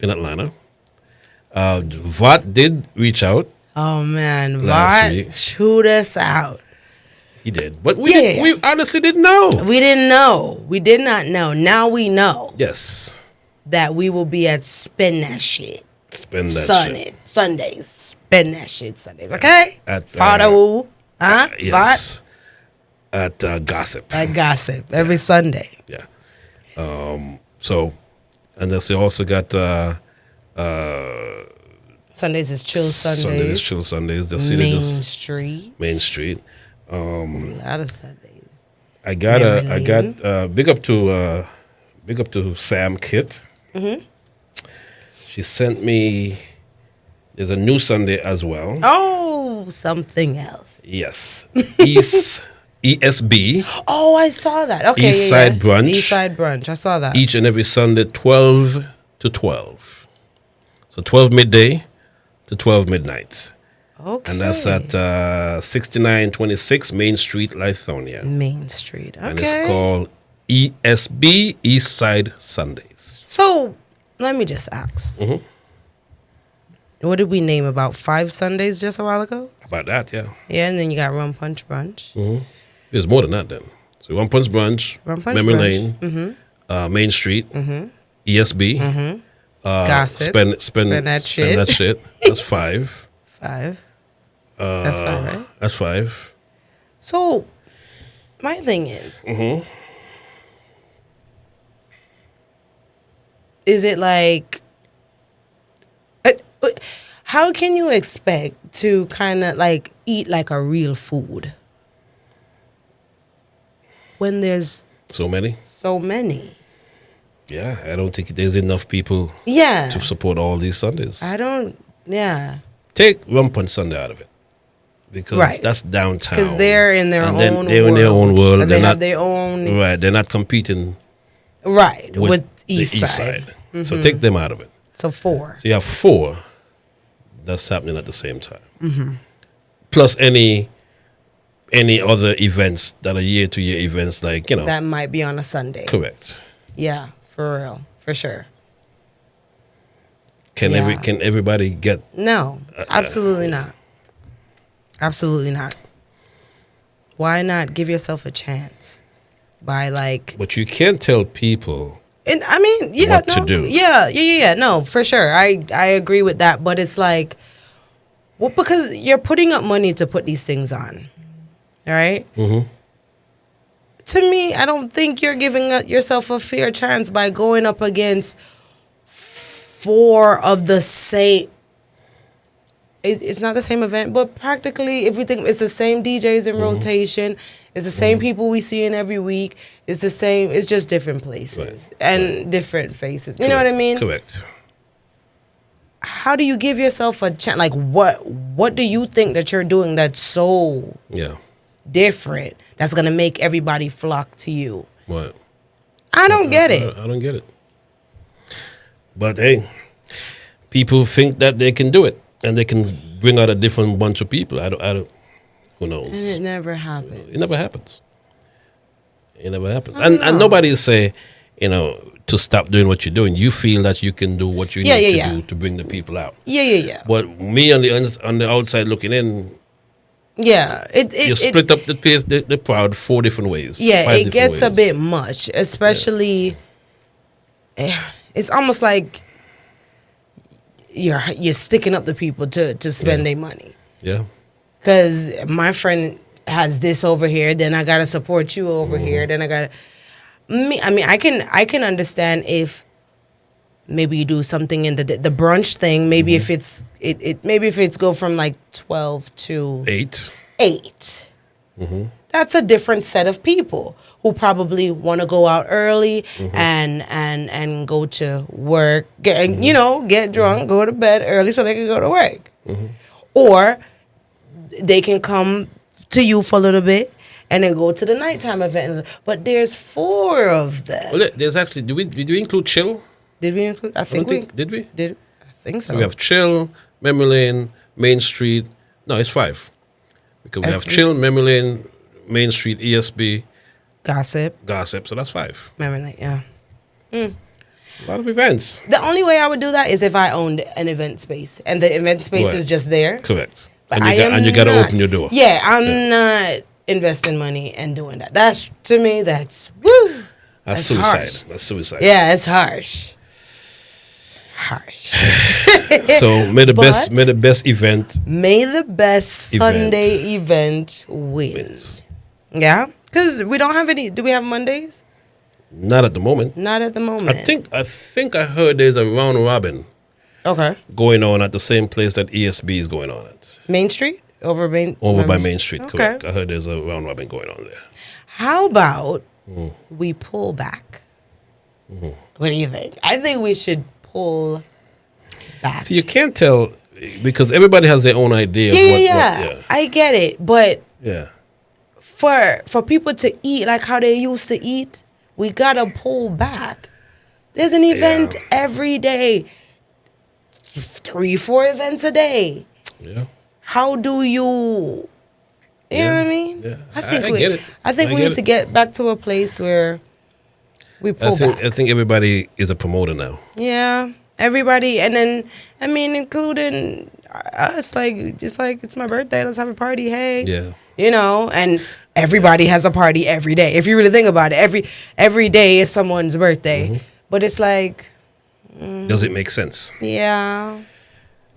Atlanta. VAT did reach out. Oh man, Last VAT week. chewed us out. He did. But we honestly didn't know. We didn't know. We did not know. Now we know. Yes. That we will be at Spend That Shit. Sundays. Spend That Shit Sundays. Okay? At yes. At Gossip. At Gossip. Every Sunday. Yeah. So, and then they also got Sundays is Chill Sundays. Sundays is Chill Sundays. Main Street. A lot of Sundays. I got big up to Sam Kit. Mm-hmm. She sent me. There's a new Sunday as well. Oh, something else. Yes, ESB. Oh, I saw that. Okay, East Side Brunch. East Side Brunch. I saw that. Each and every Sunday, 12 to 12. So 12 midday to 12 midnight. Okay. And that's at 6926 Main Street, Lithonia. Main Street. Okay. And it's called ESB, East Side Sundays. So, let me just ask. Mm-hmm. What did we name about 5 Sundays just a while ago? About that, yeah. Yeah, and then you got Rum Punch Brunch. Mm-hmm. There's more than that then. So Rum Punch Brunch, Memory Lane, Main Street, ESB, Gossip. Spend that shit. That's 5. 5. That's 5, right? That's 5. So, my thing is, is it like, how can you expect to kind of like eat like a real food when there's so many? Yeah, I don't think there's enough people to support all these Sundays. Take Rum Punch Sunday out of it. Because that's downtown. Because they're in their own world. They're in their own world. And they have their own... Right, they're not competing... Right, with East Side. Mm-hmm. So take them out of it. So 4. So you have 4 that's happening at the same time. Mm-hmm. Plus any other events that are year-to-year events like, that might be on a Sunday. Correct. Yeah, for real. For sure. Can everybody get... No, absolutely not. Absolutely not. Why not give yourself a chance by like... But you can't tell people... And I mean, what to do. Yeah. No, for sure. I agree with that. But it's like, well, because you're putting up money to put these things on. All right? Mm-hmm. To me, I don't think you're giving yourself a fair chance by going up against 4 of the same... It's not the same event, but practically, if we think it's the same DJs in rotation, it's the same people we see in every week. It's the same. It's just different places and different faces. You know what I mean? Correct. How do you give yourself a chance? Like, what do you think that you're doing that's so different that's gonna make everybody flock to you? What? I don't get it. I don't get it. But hey, people think that they can do it. And they can bring out a different bunch of people. I don't. Who knows? And it never happens. It never happens. And nobody say, to stop doing what you're doing. You feel that you can do what you need to do to bring the people out. Yeah. But me on the outside looking in. Yeah, you split up the crowd 4 different ways. Yeah, it gets a bit much, especially. It's almost like. You're sticking up the people to spend their money. Yeah. Because my friend has this over here, then I gotta support you over here. Then I gotta. I can understand if maybe you do something in the brunch thing. Maybe if it's maybe if it's go from like 12 to 8. Mm-hmm. That's a different set of people who probably want to go out early and go to work, get drunk, go to bed early so they can go to work. Mm-hmm. Or they can come to you for a little bit and then go to the nighttime event. But there's 4 of them. Well, there's actually, did we include Chill? Did we include? Did we? I think so. We have Chill, Memory Lane, Main Street. No, it's 5. Because we have Chill, Memory Lane, Main Street, ESB, Gossip. So that's 5. Memory Lane, yeah. A lot of events. The only way I would do that is if I owned an event space and the event space is just there. Correct. But and you got to open your door. Yeah, I'm not investing money and doing that. That's, to me, that's woo. That's suicide. Harsh. That's suicide. Yeah, it's harsh. Harsh. So may the best event May the best Sunday event win. wins. Yeah, because we don't have any. Do we have Mondays? Not at the moment. Not at the moment. I think I heard there's a round robin Okay. going on at the same place that ESB is going on at. Main Street over By Main Street, Okay. correct. I heard there's a round robin going on there. How about we pull back? What do you think? I think we should pull back. See, you can't tell because everybody has their own idea of Yeah. I get it, but yeah. for people to eat like how they used to eat, we gotta pull back. There's an event every day, 3-4 events a day. Yeah. How do you? You know what I mean? Yeah. I think I we get it. I think I we get need to it. get back to a place where we pull back. I think everybody is a promoter now. Yeah, everybody, and then I mean, including us. Like it's my birthday. Let's have a party. Hey, Yeah. you know, and everybody has a party every day. If you really think about it, every day is someone's birthday. But it's like, Does it make sense? yeah,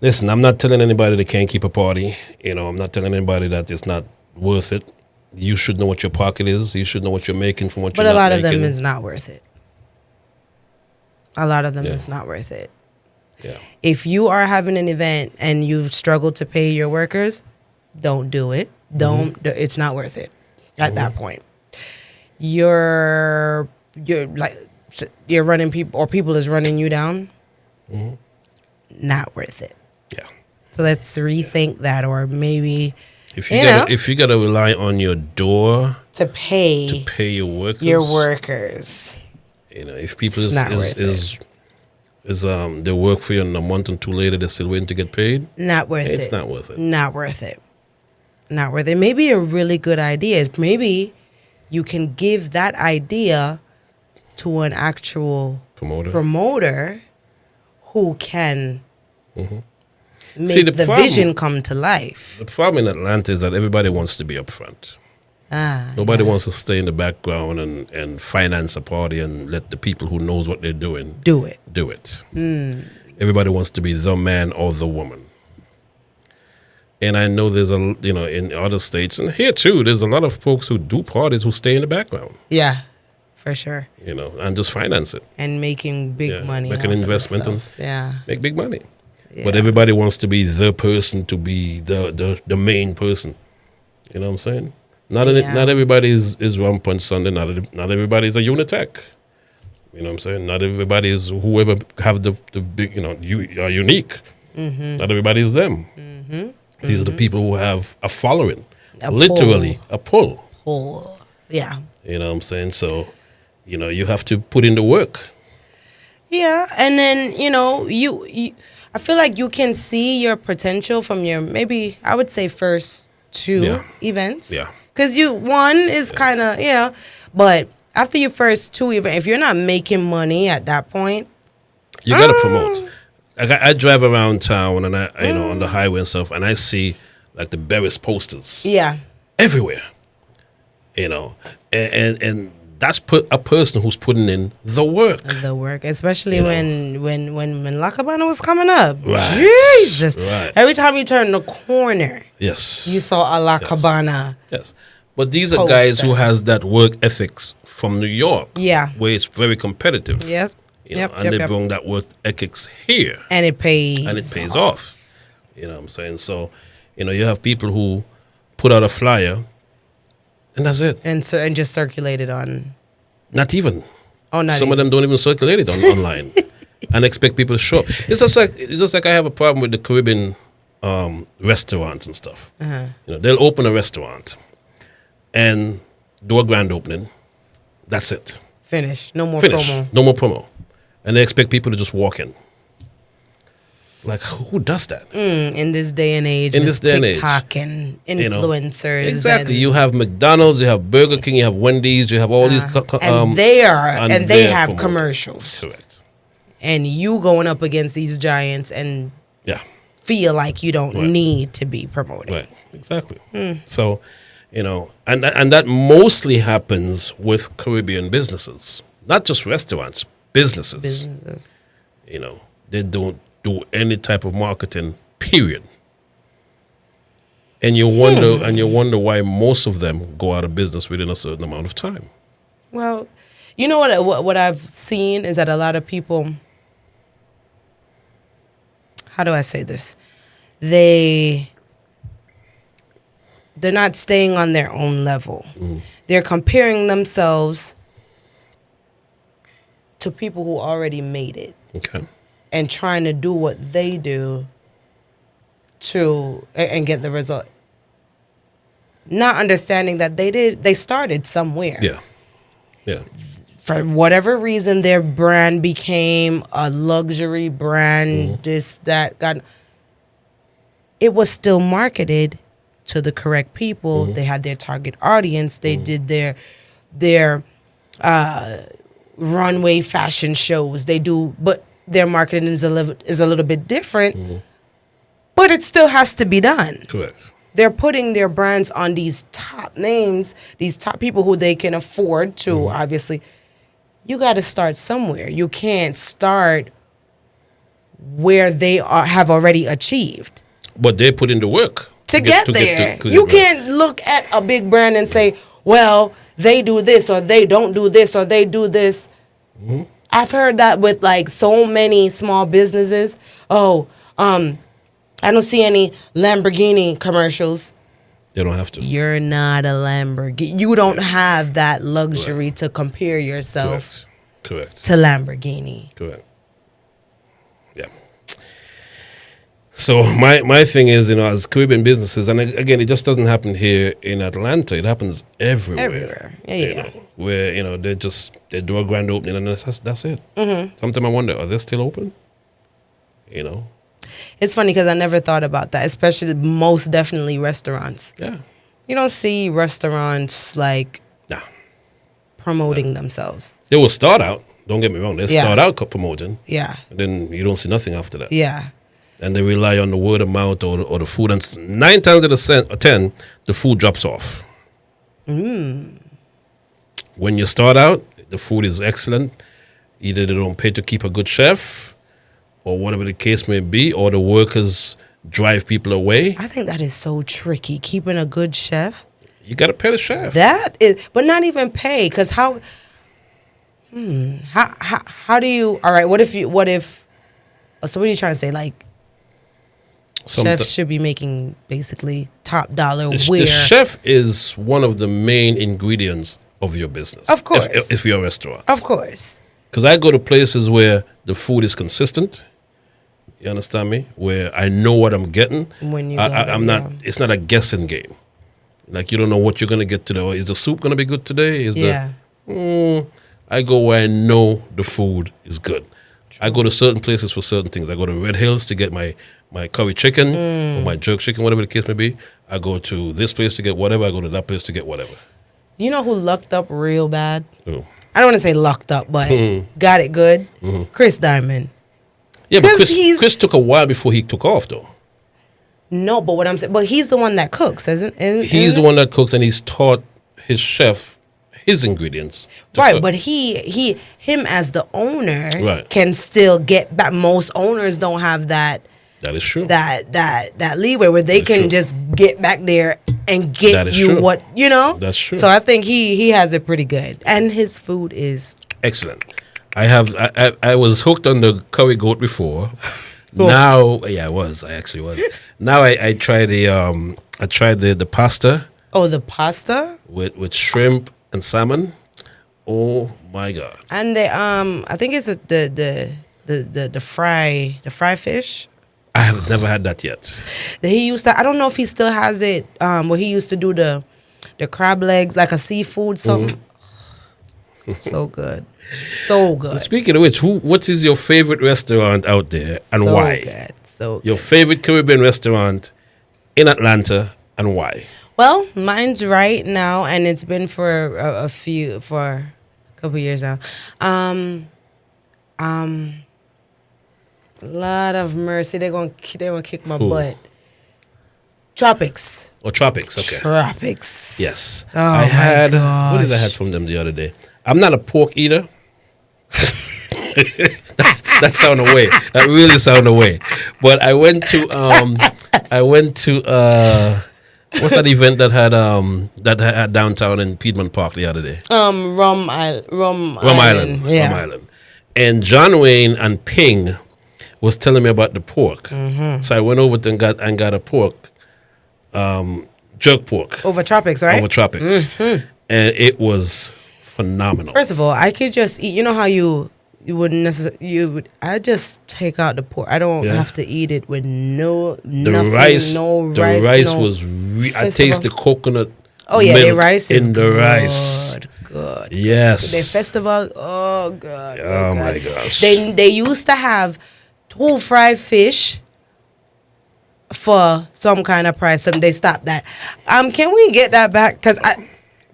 Listen, I'm not telling anybody they can't keep a party. You know, I'm not telling anybody that it's not worth it. You should know what your pocket is. You should know what you're making from what but you're a not lot of making. them is not worth it. A lot of them Yeah. is not worth it. Yeah. If you are having an event and you struggle to pay your workers, don't do it. It's not worth it at that point. You're running people, or people is running you down. Not worth it. Yeah. So let's rethink that, or maybe If You you gotta rely on your door to pay to pay your workers, your workers. you know, if people It's not worth they work for you and a month and two later they're still waiting to get paid, Not worth it. it's not worth it. Not worth it. Not worth it. Maybe a really good idea is maybe you can give that idea to an actual promoter who can make See, the the problem- vision come to life. The problem in Atlanta is that everybody wants to be up front. Nobody wants to stay in the background and finance a party and let the people who knows what they're doing Do it. do it. Everybody wants to be the man or the woman. And I know there's in other states and here too, there's a lot of folks who do parties who stay in the background, Yeah, for sure. and just finance it. And making big money. Make an off of the investment and stuff. Yeah. make big money. Yeah. But everybody wants to be the person, to be the main person. You know what I'm saying? Not everybody is One Punch Sunday. Not everybody is a Unitech. You know what I'm saying? Not everybody is whoever have the big, you are unique. Not everybody is them. These are the people who have a following. Literally a pull. Pull. Yeah. You know what I'm saying? So, you have to put in the work. Yeah, and then you I feel like you can see your potential from your, maybe I would say, first two events. Yeah. Because one is kind of, but after your first two events, if you're not making money at that point, You got to promote. I drive around town and I on the highway and stuff, and I see like the Berries posters. yeah, Everywhere. And that's a person who's putting in the work. the work, especially when Lackawanna was coming up. Right. Jesus. Right. Every time you turn the corner, Yes. you saw a Lackawanna. Yes. But these are guys who has that work ethics from New York. Yeah. Where it's very competitive. Yes. And they bring that work ethics here. And it pays. And it pays off. You know what I'm saying? So, you have people who put out a flyer and that's it. And just circulate it on. Not even. Oh, not Some even. of them don't even circulate it online and expect people to show up. It's just like I have a problem with the Caribbean restaurants and stuff. They'll open a restaurant and do a grand opening. That's it. Finish. No more Finish. promo. No more promo. And they expect people to just walk in. Like, who does that? In this day and age, In with this day and age. TikTok and influencers, Exactly. and, You have McDonald's, you have Burger King, you have Wendy's, you have all these. and they have promoting. commercials, Correct. and you going up against these giants and Yeah. feel like you don't need to be promoting. Right. Exactly. So, You know, and that mostly happens with Caribbean businesses, not just restaurants, businesses. You know, they don't do any type of marketing, period. And you wonder why most of them go out of business within a certain amount of time. Well, you know what I've seen is that a lot of people, how do I say this? They're not staying on their own level. They're comparing themselves to people who already made it. Okay. And trying to do what they do and get the result. Not understanding that they started somewhere. Yeah. Yeah. For whatever reason, their brand became a luxury brand, this, that, God. It was still marketed to the correct people. They had their target audience. They did their runway fashion shows. But their marketing is a little bit different. But it still has to be done. Correct. They're putting their brands on these top names, these top people who they can afford to, obviously. You got to start somewhere. You can't start where they have already achieved. But they put in the work. To get there. You can't look at a big brand and say, well, they do this or they don't do this or they do this. I've heard that with like so many small businesses. Oh, I don't see any Lamborghini commercials. They don't have to. You're not a Lamborghini. You don't have that luxury to compare yourself Correct. to Lamborghini. Correct. Yeah. So my thing is, you know, as Caribbean businesses, and again, it just doesn't happen here in Atlanta. It happens everywhere. Everywhere. Yeah, you know, where, you know, they do a grand opening and that's it. Sometimes I wonder, are they still open? You know? It's funny because I never thought about that, especially most definitely restaurants. Yeah. You don't see restaurants like Nah. promoting themselves. They will start out, don't get me wrong, they Yeah. start out promoting. Yeah. And then you don't see nothing after that. Yeah. And they rely on the word of mouth or the food. And 9 times out of 10, the food drops off. When you start out, the food is excellent. Either they don't pay to keep a good chef, or whatever the case may be, or the workers drive people away. I think that is so tricky, keeping a good chef. You got to pay the chef. That is, but not even pay, because how do you, all right, so what are you trying to say? Like, chefs should be making basically top dollar where? The chef is one of the main ingredients of your business. Of course. If you're a restaurant. Of course. Because I go to places where the food is consistent. You understand me? Where I know what I'm getting. When you it's not a guessing game. Like, you don't know what you're going to get today. Is the soup going to be good today? I go where I know the food is good. True. I go to certain places for certain things. I go to Red Hills to get my curry chicken or my jerk chicken, whatever the case may be. I go to this place to get whatever. I go to that place to get whatever. You know who lucked up real bad? Who? I don't want to say lucked up, but got it good. Chris Diamond. Yeah, but Chris took a while before he took off, though. No, but what I'm saying, but he's the one that cooks, isn't He's the one that cooks, and he's taught his chef his ingredients. Right, cook. but him as the owner Right. can still get back. Most owners don't have that. That is true. That leeway where they can true. just get back there and get you true. what, you know? That's true. So I think he has it pretty good. And his food is excellent. I was hooked on the curry goat before. Now, yeah, I actually was. Now I tried the pasta. Oh, the pasta? With shrimp and salmon. Oh my God. And the I think it's the fry fish. I have never had that yet. He used to, I don't know if he still has it, where he used to do the crab legs, like a seafood something. So good. So good. Speaking of which, what is your favorite restaurant out there and so why? Good. So good. Your favorite Caribbean restaurant in Atlanta and why? Well, mine's right now, and it's been for a couple years now. Lot of mercy. They're gonna kick my butt. Tropics. Or Tropics, okay. Tropics. Yes. Oh, I had, my what did I gosh. have from them the other day? I'm not a pork eater. that sound away. That really sound away. But I went to what's that event that had downtown in Piedmont Park the other day? Rum Island. Yeah. Rum Island. And John Wayne and Ping was telling me about the pork. Mm-hmm. So I went over and got a pork, jerk pork. Over Tropics, right? Over Tropics. Mm-hmm. And it was phenomenal. First of all, I could just eat. You know how you wouldn't necessarily. I just take out the pork. I don't have to eat it with nothing. The rice No was. I taste the coconut. Oh yeah, the milk rice is in the good, rice. Good. Yes. The festival. Oh god. Oh my gosh. They used to have 2 fried fish for some kind of price. They stopped that. Can we get that back? Cause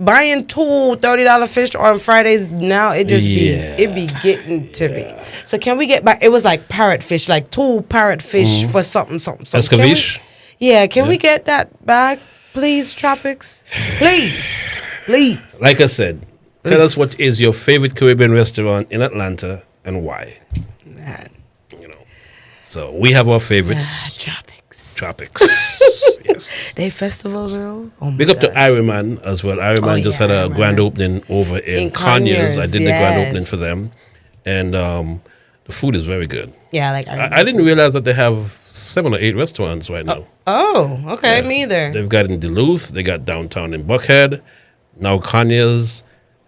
buying $2 $30 fish on Fridays now it be getting to me. So can we get back? It was like parrot fish, like 2 parrot fish for something. Escabeche? Can we get that back, please, Tropics? Please. Like I said, tell us what is your favorite Caribbean restaurant in Atlanta and why. Man. You know, so we have our favorites. Tropics. Yes. They festival, bro. Oh my Big up to gosh. Ironman as well. Ironman just had a grand opening over in Conyers. I did the grand opening for them, and the food is very good. Yeah, like I didn't realize that they have 7 or 8 restaurants right now. Oh, okay, me either. They've got in Duluth, they got downtown in Buckhead, now Conyers.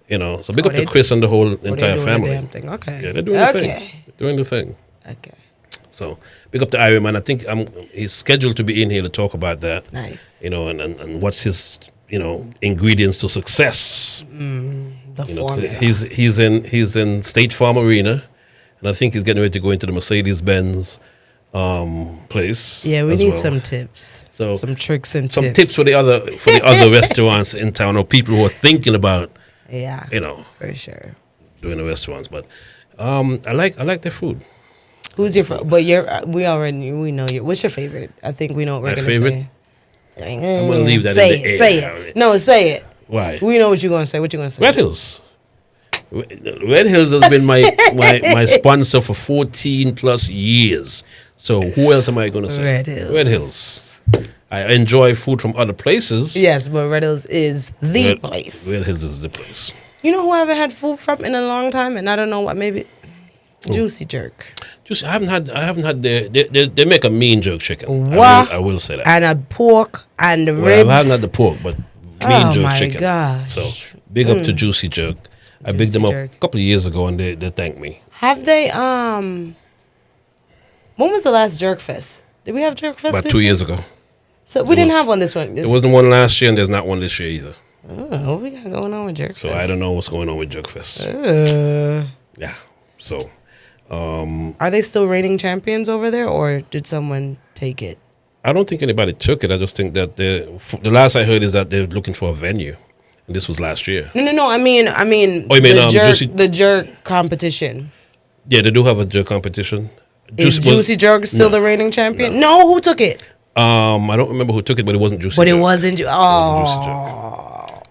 You know, so big up to Chris and the whole entire family. The damn thing. Okay. Yeah, they're doing the thing. They're doing the thing. Okay. So big up to Ironman. I think he's scheduled to be in here to talk about that. Nice. You know, and what's his ingredients to success. The formula. He's in State Farm Arena, and I think he's getting ready to go into the Mercedes-Benz place. Yeah, we need some tips. So some tricks and some tips for the other restaurants in town, or people who are thinking about for sure doing the restaurants. But I like their food. Who's your but we know your what's your favorite? I think we know what we're gonna say. I'm gonna leave that say in the air. Say it. No, say it. Why? We know what you're gonna say. What you gonna say? Red Hills. Red Hills has been my sponsor for 14 plus years. So who else am I gonna say? Red Hills. I enjoy food from other places. Yes, but Red Hills is the place. Red Hills is the place. You know who I haven't had food from in a long time, and I don't know what maybe. Juicy Jerk. I haven't had they make a mean jerk chicken. What? I will say that. And a pork and the ribs. I haven't had the pork, but mean jerk chicken. Oh my gosh. So big up to Juicy Jerk. I bigged them up a couple of years ago and they thanked me. Have they when was the last Jerk Fest? Did we have Jerk Fest? About 2 years ago. So we didn't have one this one. There wasn't one last year and there's not one this year either. What we got going on with Jerk Fest? So I don't know what's going on with Jerk Fest. Yeah. So are they still reigning champions over there, or did someone take it? I don't think anybody took it. I just think that the last I heard is that they're looking for a venue, and this was last year. No. I mean, oh, you mean the jerk competition. Yeah, they do have a jerk competition. Is Juicy Jerk still the reigning champion? No, who took it? I don't remember who took it, but it wasn't Juicy. But Jerk. it wasn't.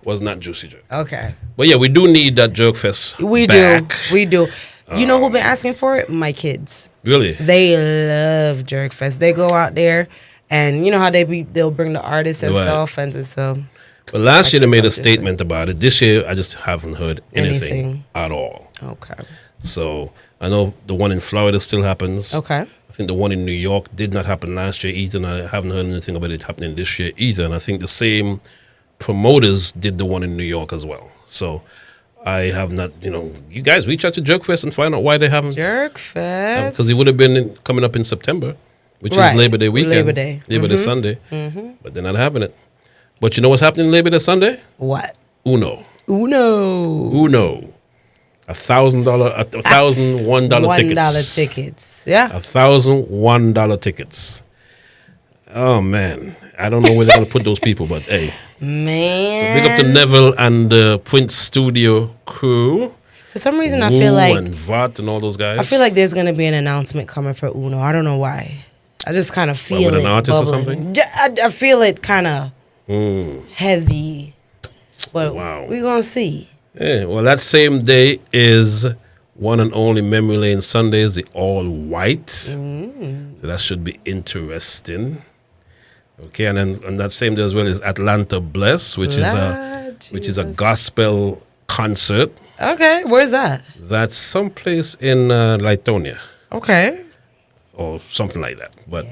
Was not Juicy Jerk. Okay. But yeah, we do need that Jerk Fest. We do. You know who been asking for it? My kids. Really? They love Jerk Fest. They go out there, and you know how they'll bring the artists and stuff, and so. But last year they made a statement about it. This year I just haven't heard anything at all. Okay. So I know the one in Florida still happens. Okay. I think the one in New York did not happen last year either, and I haven't heard anything about it happening this year either. And I think the same promoters did the one in New York as well. So I have not, you guys reach out to Jerkfest and find out why they haven't. Jerkfest? Because it would have been coming up in September, which is Labor Day weekend. Labor Day. Day Sunday. But they're not having it. But you know what's happening Labor Day Sunday? What? Uno. $1,001 tickets. tickets. Yeah. $1,001 tickets. Oh man, I don't know where they're gonna put those people, but hey, man. So big up to Neville and the Prince Studio crew. For some reason, I feel like and Vought and all those guys. I feel like there's gonna be an announcement coming for Uno. I don't know why. I just kind of feel with it. an artist or bubbling. something? I feel it kind of heavy. But Wow. we're going to see. Yeah, well, that same day is one and only Memory Lane Sundays, the all white. So that should be interesting. Okay, and then on that same day as well is Atlanta Bless, which is a gospel concert. Okay, where's that? That's someplace in Litonia Okay. or something like that. But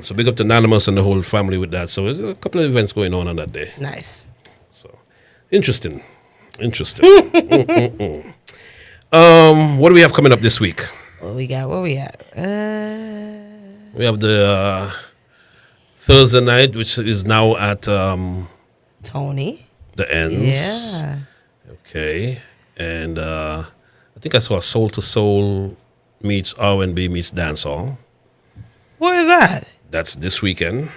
so big up to Anonymous and the whole family with that. So there's a couple of events going on that day. Nice. So interesting. What do we have coming up this week? What we got? We have the Thursday night, which is now at Tony. the Ends. Yeah. Okay, and I think I saw Soul to Soul meets R&B meets dancehall. Where is that? That's this weekend,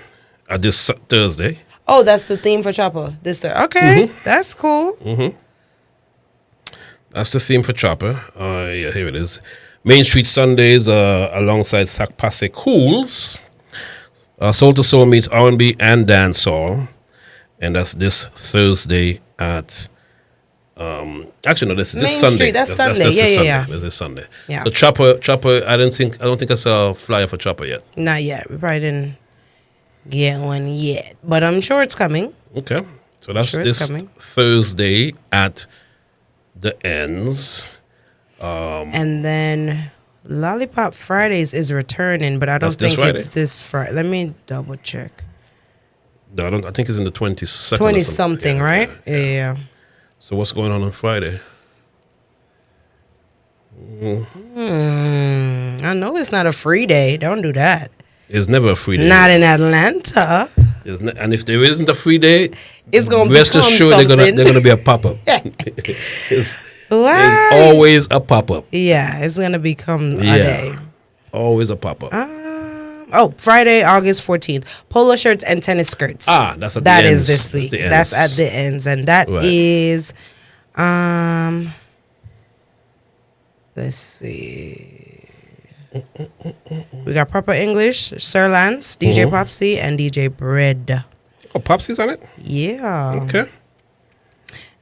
this Thursday. Oh, that's the theme for Chopper. This Thursday. Okay, that's cool. That's the theme for Chopper. Yeah, here it is. Main Street Sundays alongside Sac Passe Cools. Soul to Soul meets R&B and dancehall, and that's this Thursday at. Actually, no, this Main Sunday. Street, that's Sunday. This Yeah. Sunday. This is Sunday. Yeah. So Chopper. I don't think I saw a flyer for Chopper yet. Not yet. We probably didn't get one yet, but I'm sure it's coming. Okay, so that's Sure it's this coming. Thursday at the Ends. And then Lollipop Fridays is returning, but I don't That's this think it's Friday? this Friday. Let me double check. No, I think it's in the 22nd. 20 or something, Yeah, right? yeah. Yeah. So what's going on Friday? I know it's not a free day. Don't do that. It's never a free day. Not in Atlanta. And if there isn't a free day, It's gonna rest become assured something. they're gonna be a pop up. There's What? always a pop up. Yeah, it's gonna become a Yeah. day. Always a pop up. Friday, August 14th. Polo shirts and tennis skirts. That's at the That is Ends. this That's week. the That's Ends. at the Ends, and that Right. is, let's see. We got Proper English, Sir Lance, DJ Popsy, and DJ Bread. Oh, Popsy's on it. Yeah. Okay.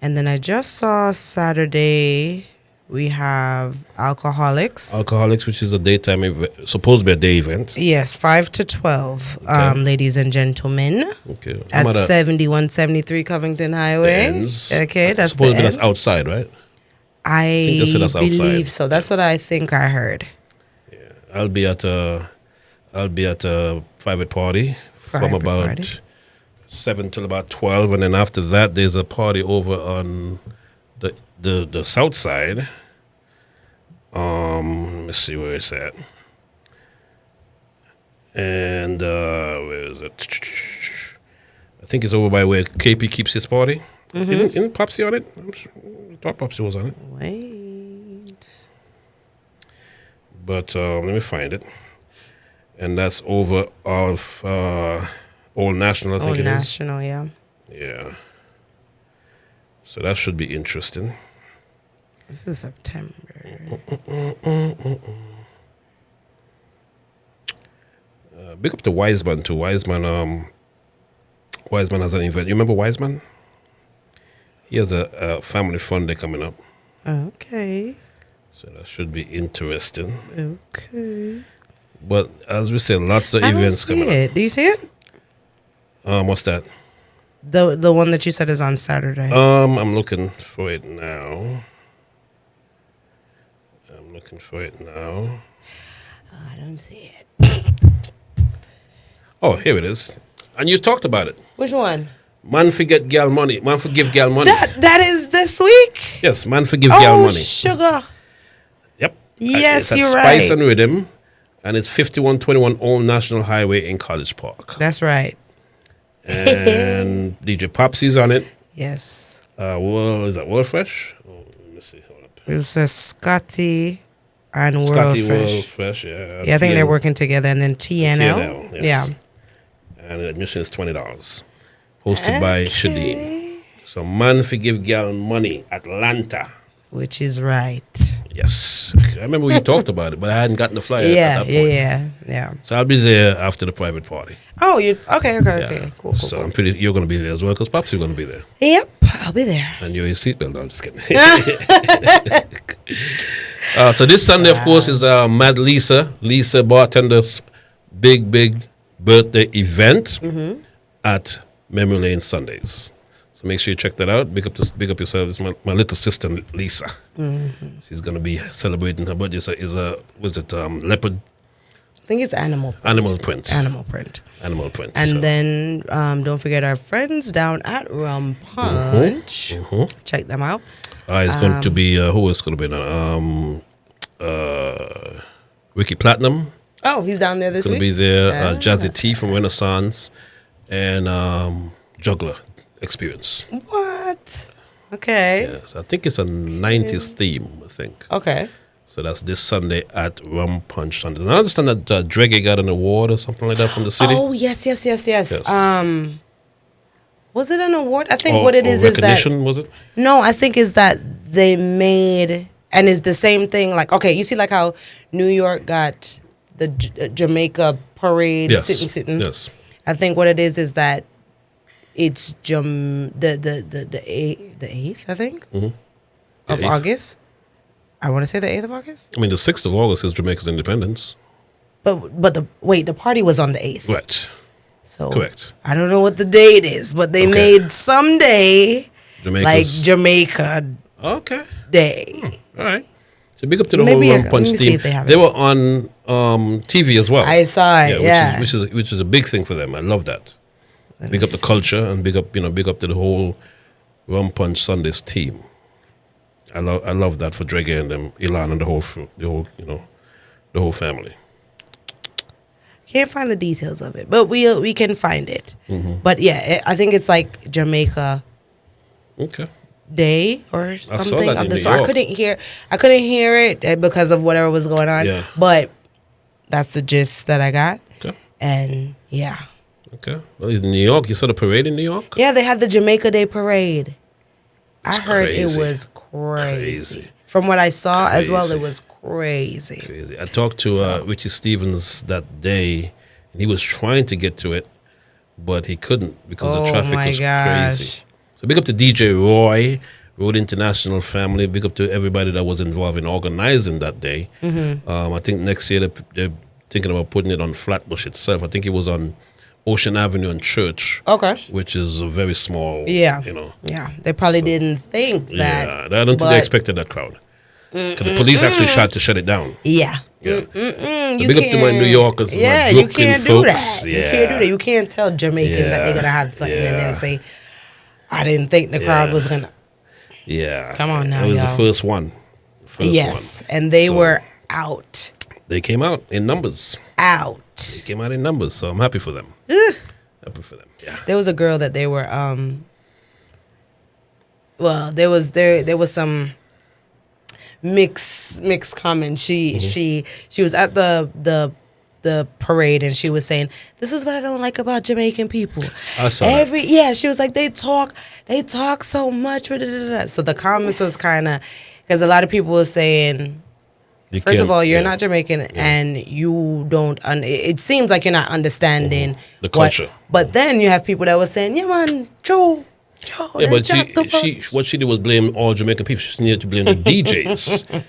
And then I just saw Saturday. We have Alcoholics. Alcoholics, which is a daytime event, supposed to be a day event. Yes, 5 to 12, ladies and gentlemen. Okay. At 7173 Covington Highway. Ends. Okay, that's supposed the to be that's Ends. outside, right? I think they said that's outside. believe so. That's what I think I heard. I'll be at a private party from Private about party. 7 till about 12, and then after that there's a party over on the south side. Let me see where it's at. And where is it? I think it's over by where KP keeps his party. Isn't Popsy on it? I thought Popsy was on it. Wait. But let me find it. And that's over off Old National, I think it is. National, yeah. Yeah. So that should be interesting. This is September. Big up to Wiseman too. Wiseman has an event. You remember Wiseman? He has a family fun day coming up. Okay. So that should be interesting. Okay. But as we said, lots of I don't events see coming it. Do you see it? up. What's that? The one that you said is on Saturday. I'm looking for it now. I don't see it. Oh, here it is. And you talked about it. Which one? Man forget gal money. Man forgive gal money. That is this week? Yes, man forgive gal money. Sugar. Yep. Yes, It's at you're Spice right. and Rhythm, and it's 5121 Old National Highway in College Park. That's right. And DJ Popsy's on it. Yes. Is that World Fresh? Oh, let me see. Hold up. It says Scotty and World Scotty Fresh. World Fresh, yeah. Yeah, I think they're TNL. working together. And then TNL. TNL, yes. Yeah. And admission is $20. Hosted by Shadeen. So man forgive gal money, Atlanta. Which is right. Yes. I remember we talked about it, but I hadn't gotten the flyer Yeah, at that point. yeah. So I'll be there after the private party. Oh, you okay? Yeah. Cool. So I'm pretty. You're going to be there as well because Pops, you're going to be there, Yep, I'll be there. and you're your seatbelt. No, I'm just kidding. So this Sunday, of course, is Mad Lisa bartender's big birthday event at Memory Lane Sundays. So make sure you check that out. Big up yourself. It's my little sister Lisa. She's gonna be celebrating her birthday. Was it leopard? I think it's animal print. Animal print. And so. then don't forget our friends down at Rum Punch. Check them out. It's going to be who is going to be now? Ricky Platinum. Oh, he's down there this Going week. to be there. Jazzy T from Renaissance, and Juggler Experience. What? Okay. Yes, I think it's a 90s theme. I think. Okay. So that's this Sunday at Rum Punch Sunday. And I understand that Dreggy got an award or something like that from the city. Oh yes. Yes. Was it an award? I think what it is that recognition, was it? No, I think is that they made and it's the same thing. Like okay, you see like how New York got the Jamaica parade sitting. Yes. I think what it is that it's the 8th, I think, of 8th. August. I want to say the 8th of August. I mean, the 6th of August is Jamaica's independence. But the party was on the 8th. Right. So Correct. I don't know what the date is, but they made some day like Jamaica Day. All right. So big up to the Maybe whole Rum Punch team. They were on TV as well. I saw it. Which is a big thing for them. I love that. Big up the culture and big up to the whole Rum Punch Sundays team. I love that for Dreggy and them, Ilan and the whole family. Can't find the details of it, but we can find it. But yeah, I think it's like Jamaica Day or something of the sort. I couldn't hear it because of whatever was going on. Yeah. But that's the gist that I got. Okay. And yeah. Okay. Well, in New York, you saw the parade in New York? Yeah, they had the Jamaica Day parade. I heard crazy. it was crazy. From what I saw as well, it was crazy. I talked to Richie Stevens that day, and he was trying to get to it, but he couldn't because the traffic was crazy. So big up to DJ Roy, Road International family. Big up to everybody that was involved in organizing that day. I think next year they're thinking about putting it on Flatbush itself. I think it was on Ocean Avenue and Church. Okay. Which is a very small, Yeah, they probably didn't think that. Yeah, I don't think they expected that crowd. Because the police actually tried to shut it down. Yeah. So big up to my New Yorkers, my Brooklyn you can't folks. do that. You can't do that. You can't tell Jamaicans that they're going to have something and then say, I didn't think the crowd was going to. Yeah. Come on now, it was the first one. And they were out. They came out in numbers. They came out in numbers, so I'm happy for them. Happy for them. Yeah. There was a girl that they were there was some mixed comments. She was at the parade and she was saying, "This is what I don't like about Jamaican people." I saw that. She was like, they talk so much. So the comments was kind of because a lot of people were saying, first of all, you're not Jamaican and you don't. It seems like you're not understanding the culture. But then you have people that were saying, "Yeah, man, Joe." Yeah, but what she did was blame all Jamaican people. She needed to blame the DJs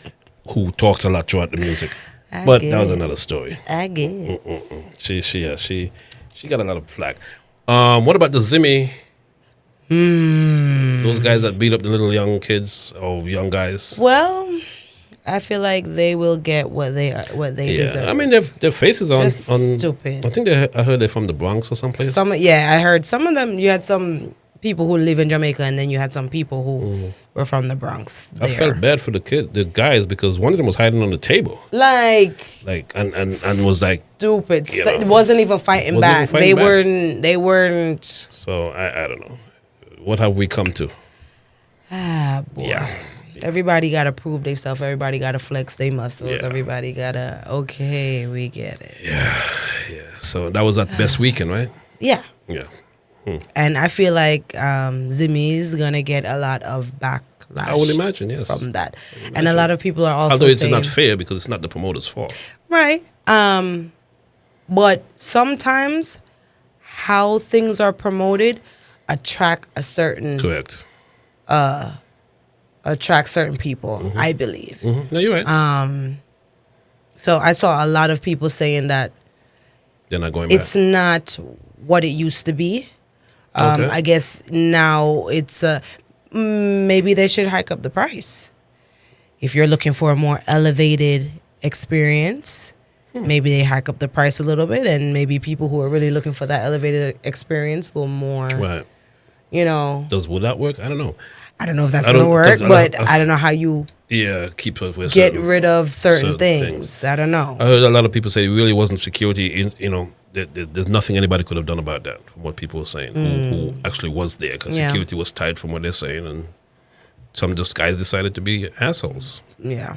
who talked a lot throughout the music. But that was another story. I guess. She got a lot of flack. What about the Zimmy? Those guys that beat up the little young kids or young guys. Well, I feel like they will get what they deserve. I mean, their faces on stupid. I think I heard they're from the Bronx or someplace. I heard some of them. You had some people who live in Jamaica, and then you had some people who were from the Bronx. I felt bad for the guys, because one of them was hiding on the table, and was like stupid. It wasn't even fighting back. They weren't. So I don't know. What have we come to? Boy. Yeah. Everybody got to prove themselves. Everybody got to flex their muscles. Yeah. Everybody got to, okay, we get it. Yeah. So that was that best weekend, right? Yeah. Yeah. And I feel like Zimmy's going to get a lot of backlash. I would imagine, yes. From that. And a lot of people are also Although it's saying, not fair because it's not the promoter's fault. right. But sometimes how things are promoted attract a certain Correct. attract certain people, I believe. No, you're right. So I saw a lot of people saying that They're not going back. it's not what it used to be. Okay. I guess now it's maybe they should hike up the price. If you're looking for a more elevated experience, maybe they hike up the price a little bit, and maybe people who are really looking for that elevated experience will more, Right. Would that work? I don't know. I don't know if that's I going to don't- work, I but don't- I don't know how you Yeah, keep up with get certain- rid of certain things. things. I don't know. I heard a lot of people say it really wasn't security. There's nothing anybody could have done about that, from what people were saying, who actually was there, because Yeah. security was tight from what they're saying, and some of those guys decided to be assholes. Yeah.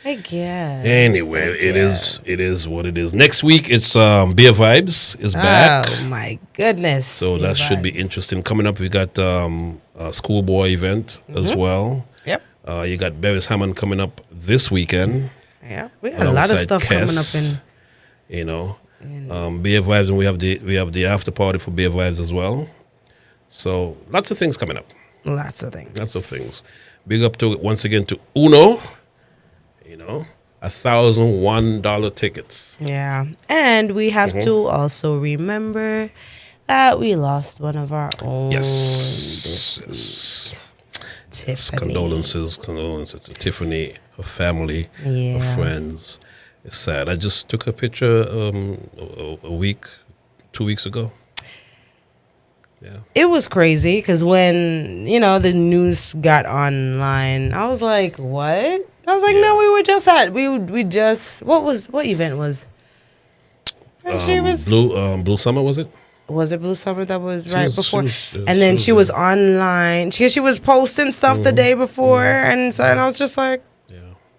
I guess. Anyway, it is what it is. Next week, it's Beer Vibes is back. Oh my goodness. So that should be interesting. Coming up, we got a schoolboy event as well. Yep. You got Beres Hammond coming up this weekend. Yeah. We got a lot of alongside stuff coming up Kes, in Beer Vibes, and we have the after party for Beer Vibes as well. So lots of things coming up. lots of things. Lots of things. Big up to once again to Uno. $1,001 tickets. Yeah. And we have to also remember that we lost one of our own. Yes. Tiffany. Condolences to Tiffany, her family, Yeah. her friends. It's sad. I just took a picture a week, 2 weeks ago. Yeah. It was crazy because when, the news got online, I was like, what? I was like, no, we were just what event was? And she was Blue Summer, was it? Was it Blue Summer that was She right was- before? she was- And then she she was was online. She was posting stuff the day before, and I was just like, Yeah.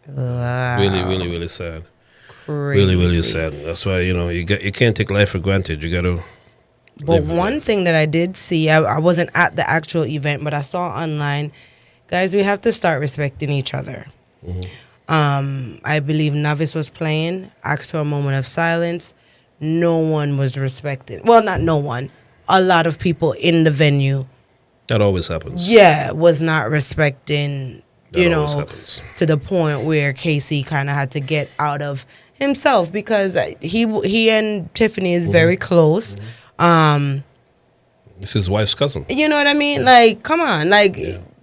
wow, Really, really, really sad. crazy. Really, really sad. That's why you can't take life for granted. You got to. But one thing that I did see, I wasn't at the actual event, but I saw online, guys, we have to start respecting each other. I believe Navis was playing, asked for a moment of silence. No one was respecting. Well, not no one. A lot of people in the venue, That always happens. was not respecting, That always happens. to the point where Casey kind of had to get out of himself because he and Tiffany is very close. This is his wife's cousin. You know what I mean? Like, come on. Like,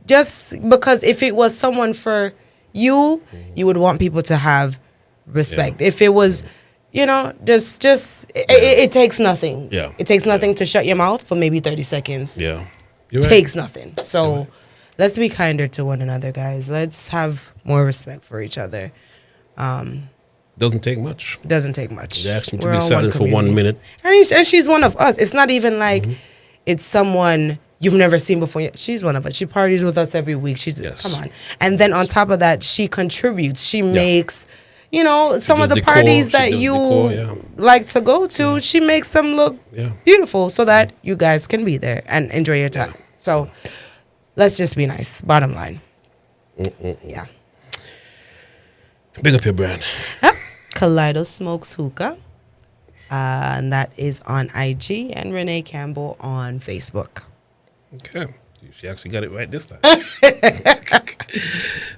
just because if it was someone for you, you would want people to have respect. Yeah. If it was, it takes nothing. Yeah. It takes nothing to shut your mouth for maybe 30 seconds. Yeah. You're right. Takes nothing. So let's be kinder to one another, guys. Let's have more respect for each other. Doesn't take much. Doesn't take much. They asked me to We're be all silent for 1 community. minute. And she's one of us. It's not even like it's someone you've never seen before. She's one of us. She parties with us every week. Yes. Come on. And then on top of that, she contributes. She makes, some of does the decor. parties She that does you decor, yeah. like to go to, she makes them look Yeah. beautiful so that you guys can be there and enjoy your time. So let's just be nice. Bottom line. Yeah. Big up your brand. Kaleido Smokes Hookah. And that is on IG, and Renee Campbell on Facebook. Okay. She actually got it right this time.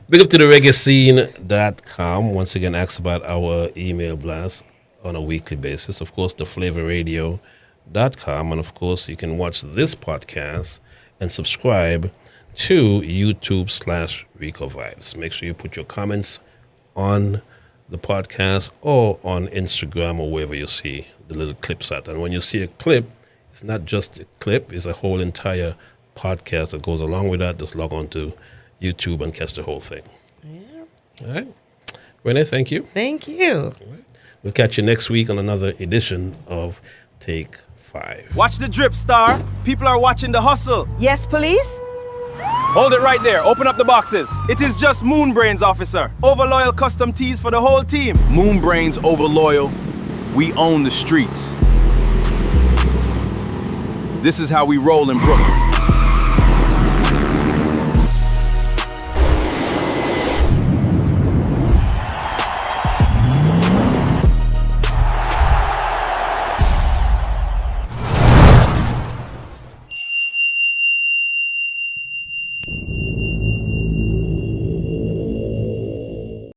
Big up to the reggaescene.com. Once again, ask about our email blast on a weekly basis. Of course, theflavorradio.com. And of course, you can watch this podcast and subscribe to YouTube/RicoVibes. Make sure you put your comments on the podcast or on Instagram or wherever you see the little clips at. And when you see a clip, it's not just a clip, it's a whole entire podcast that goes along with that. Just log on to YouTube and catch the whole thing. Yeah. All right. Renee, thank you. Thank you. We'll catch you next week on another edition of Take 5. Watch the drip, Star. People are watching the hustle. Yes, police? Hold it right there. Open up the boxes. It is just Moonbrains, officer. Overloyal custom tees for the whole team. Moonbrains Overloyal. We own the streets. This is how we roll in Brooklyn.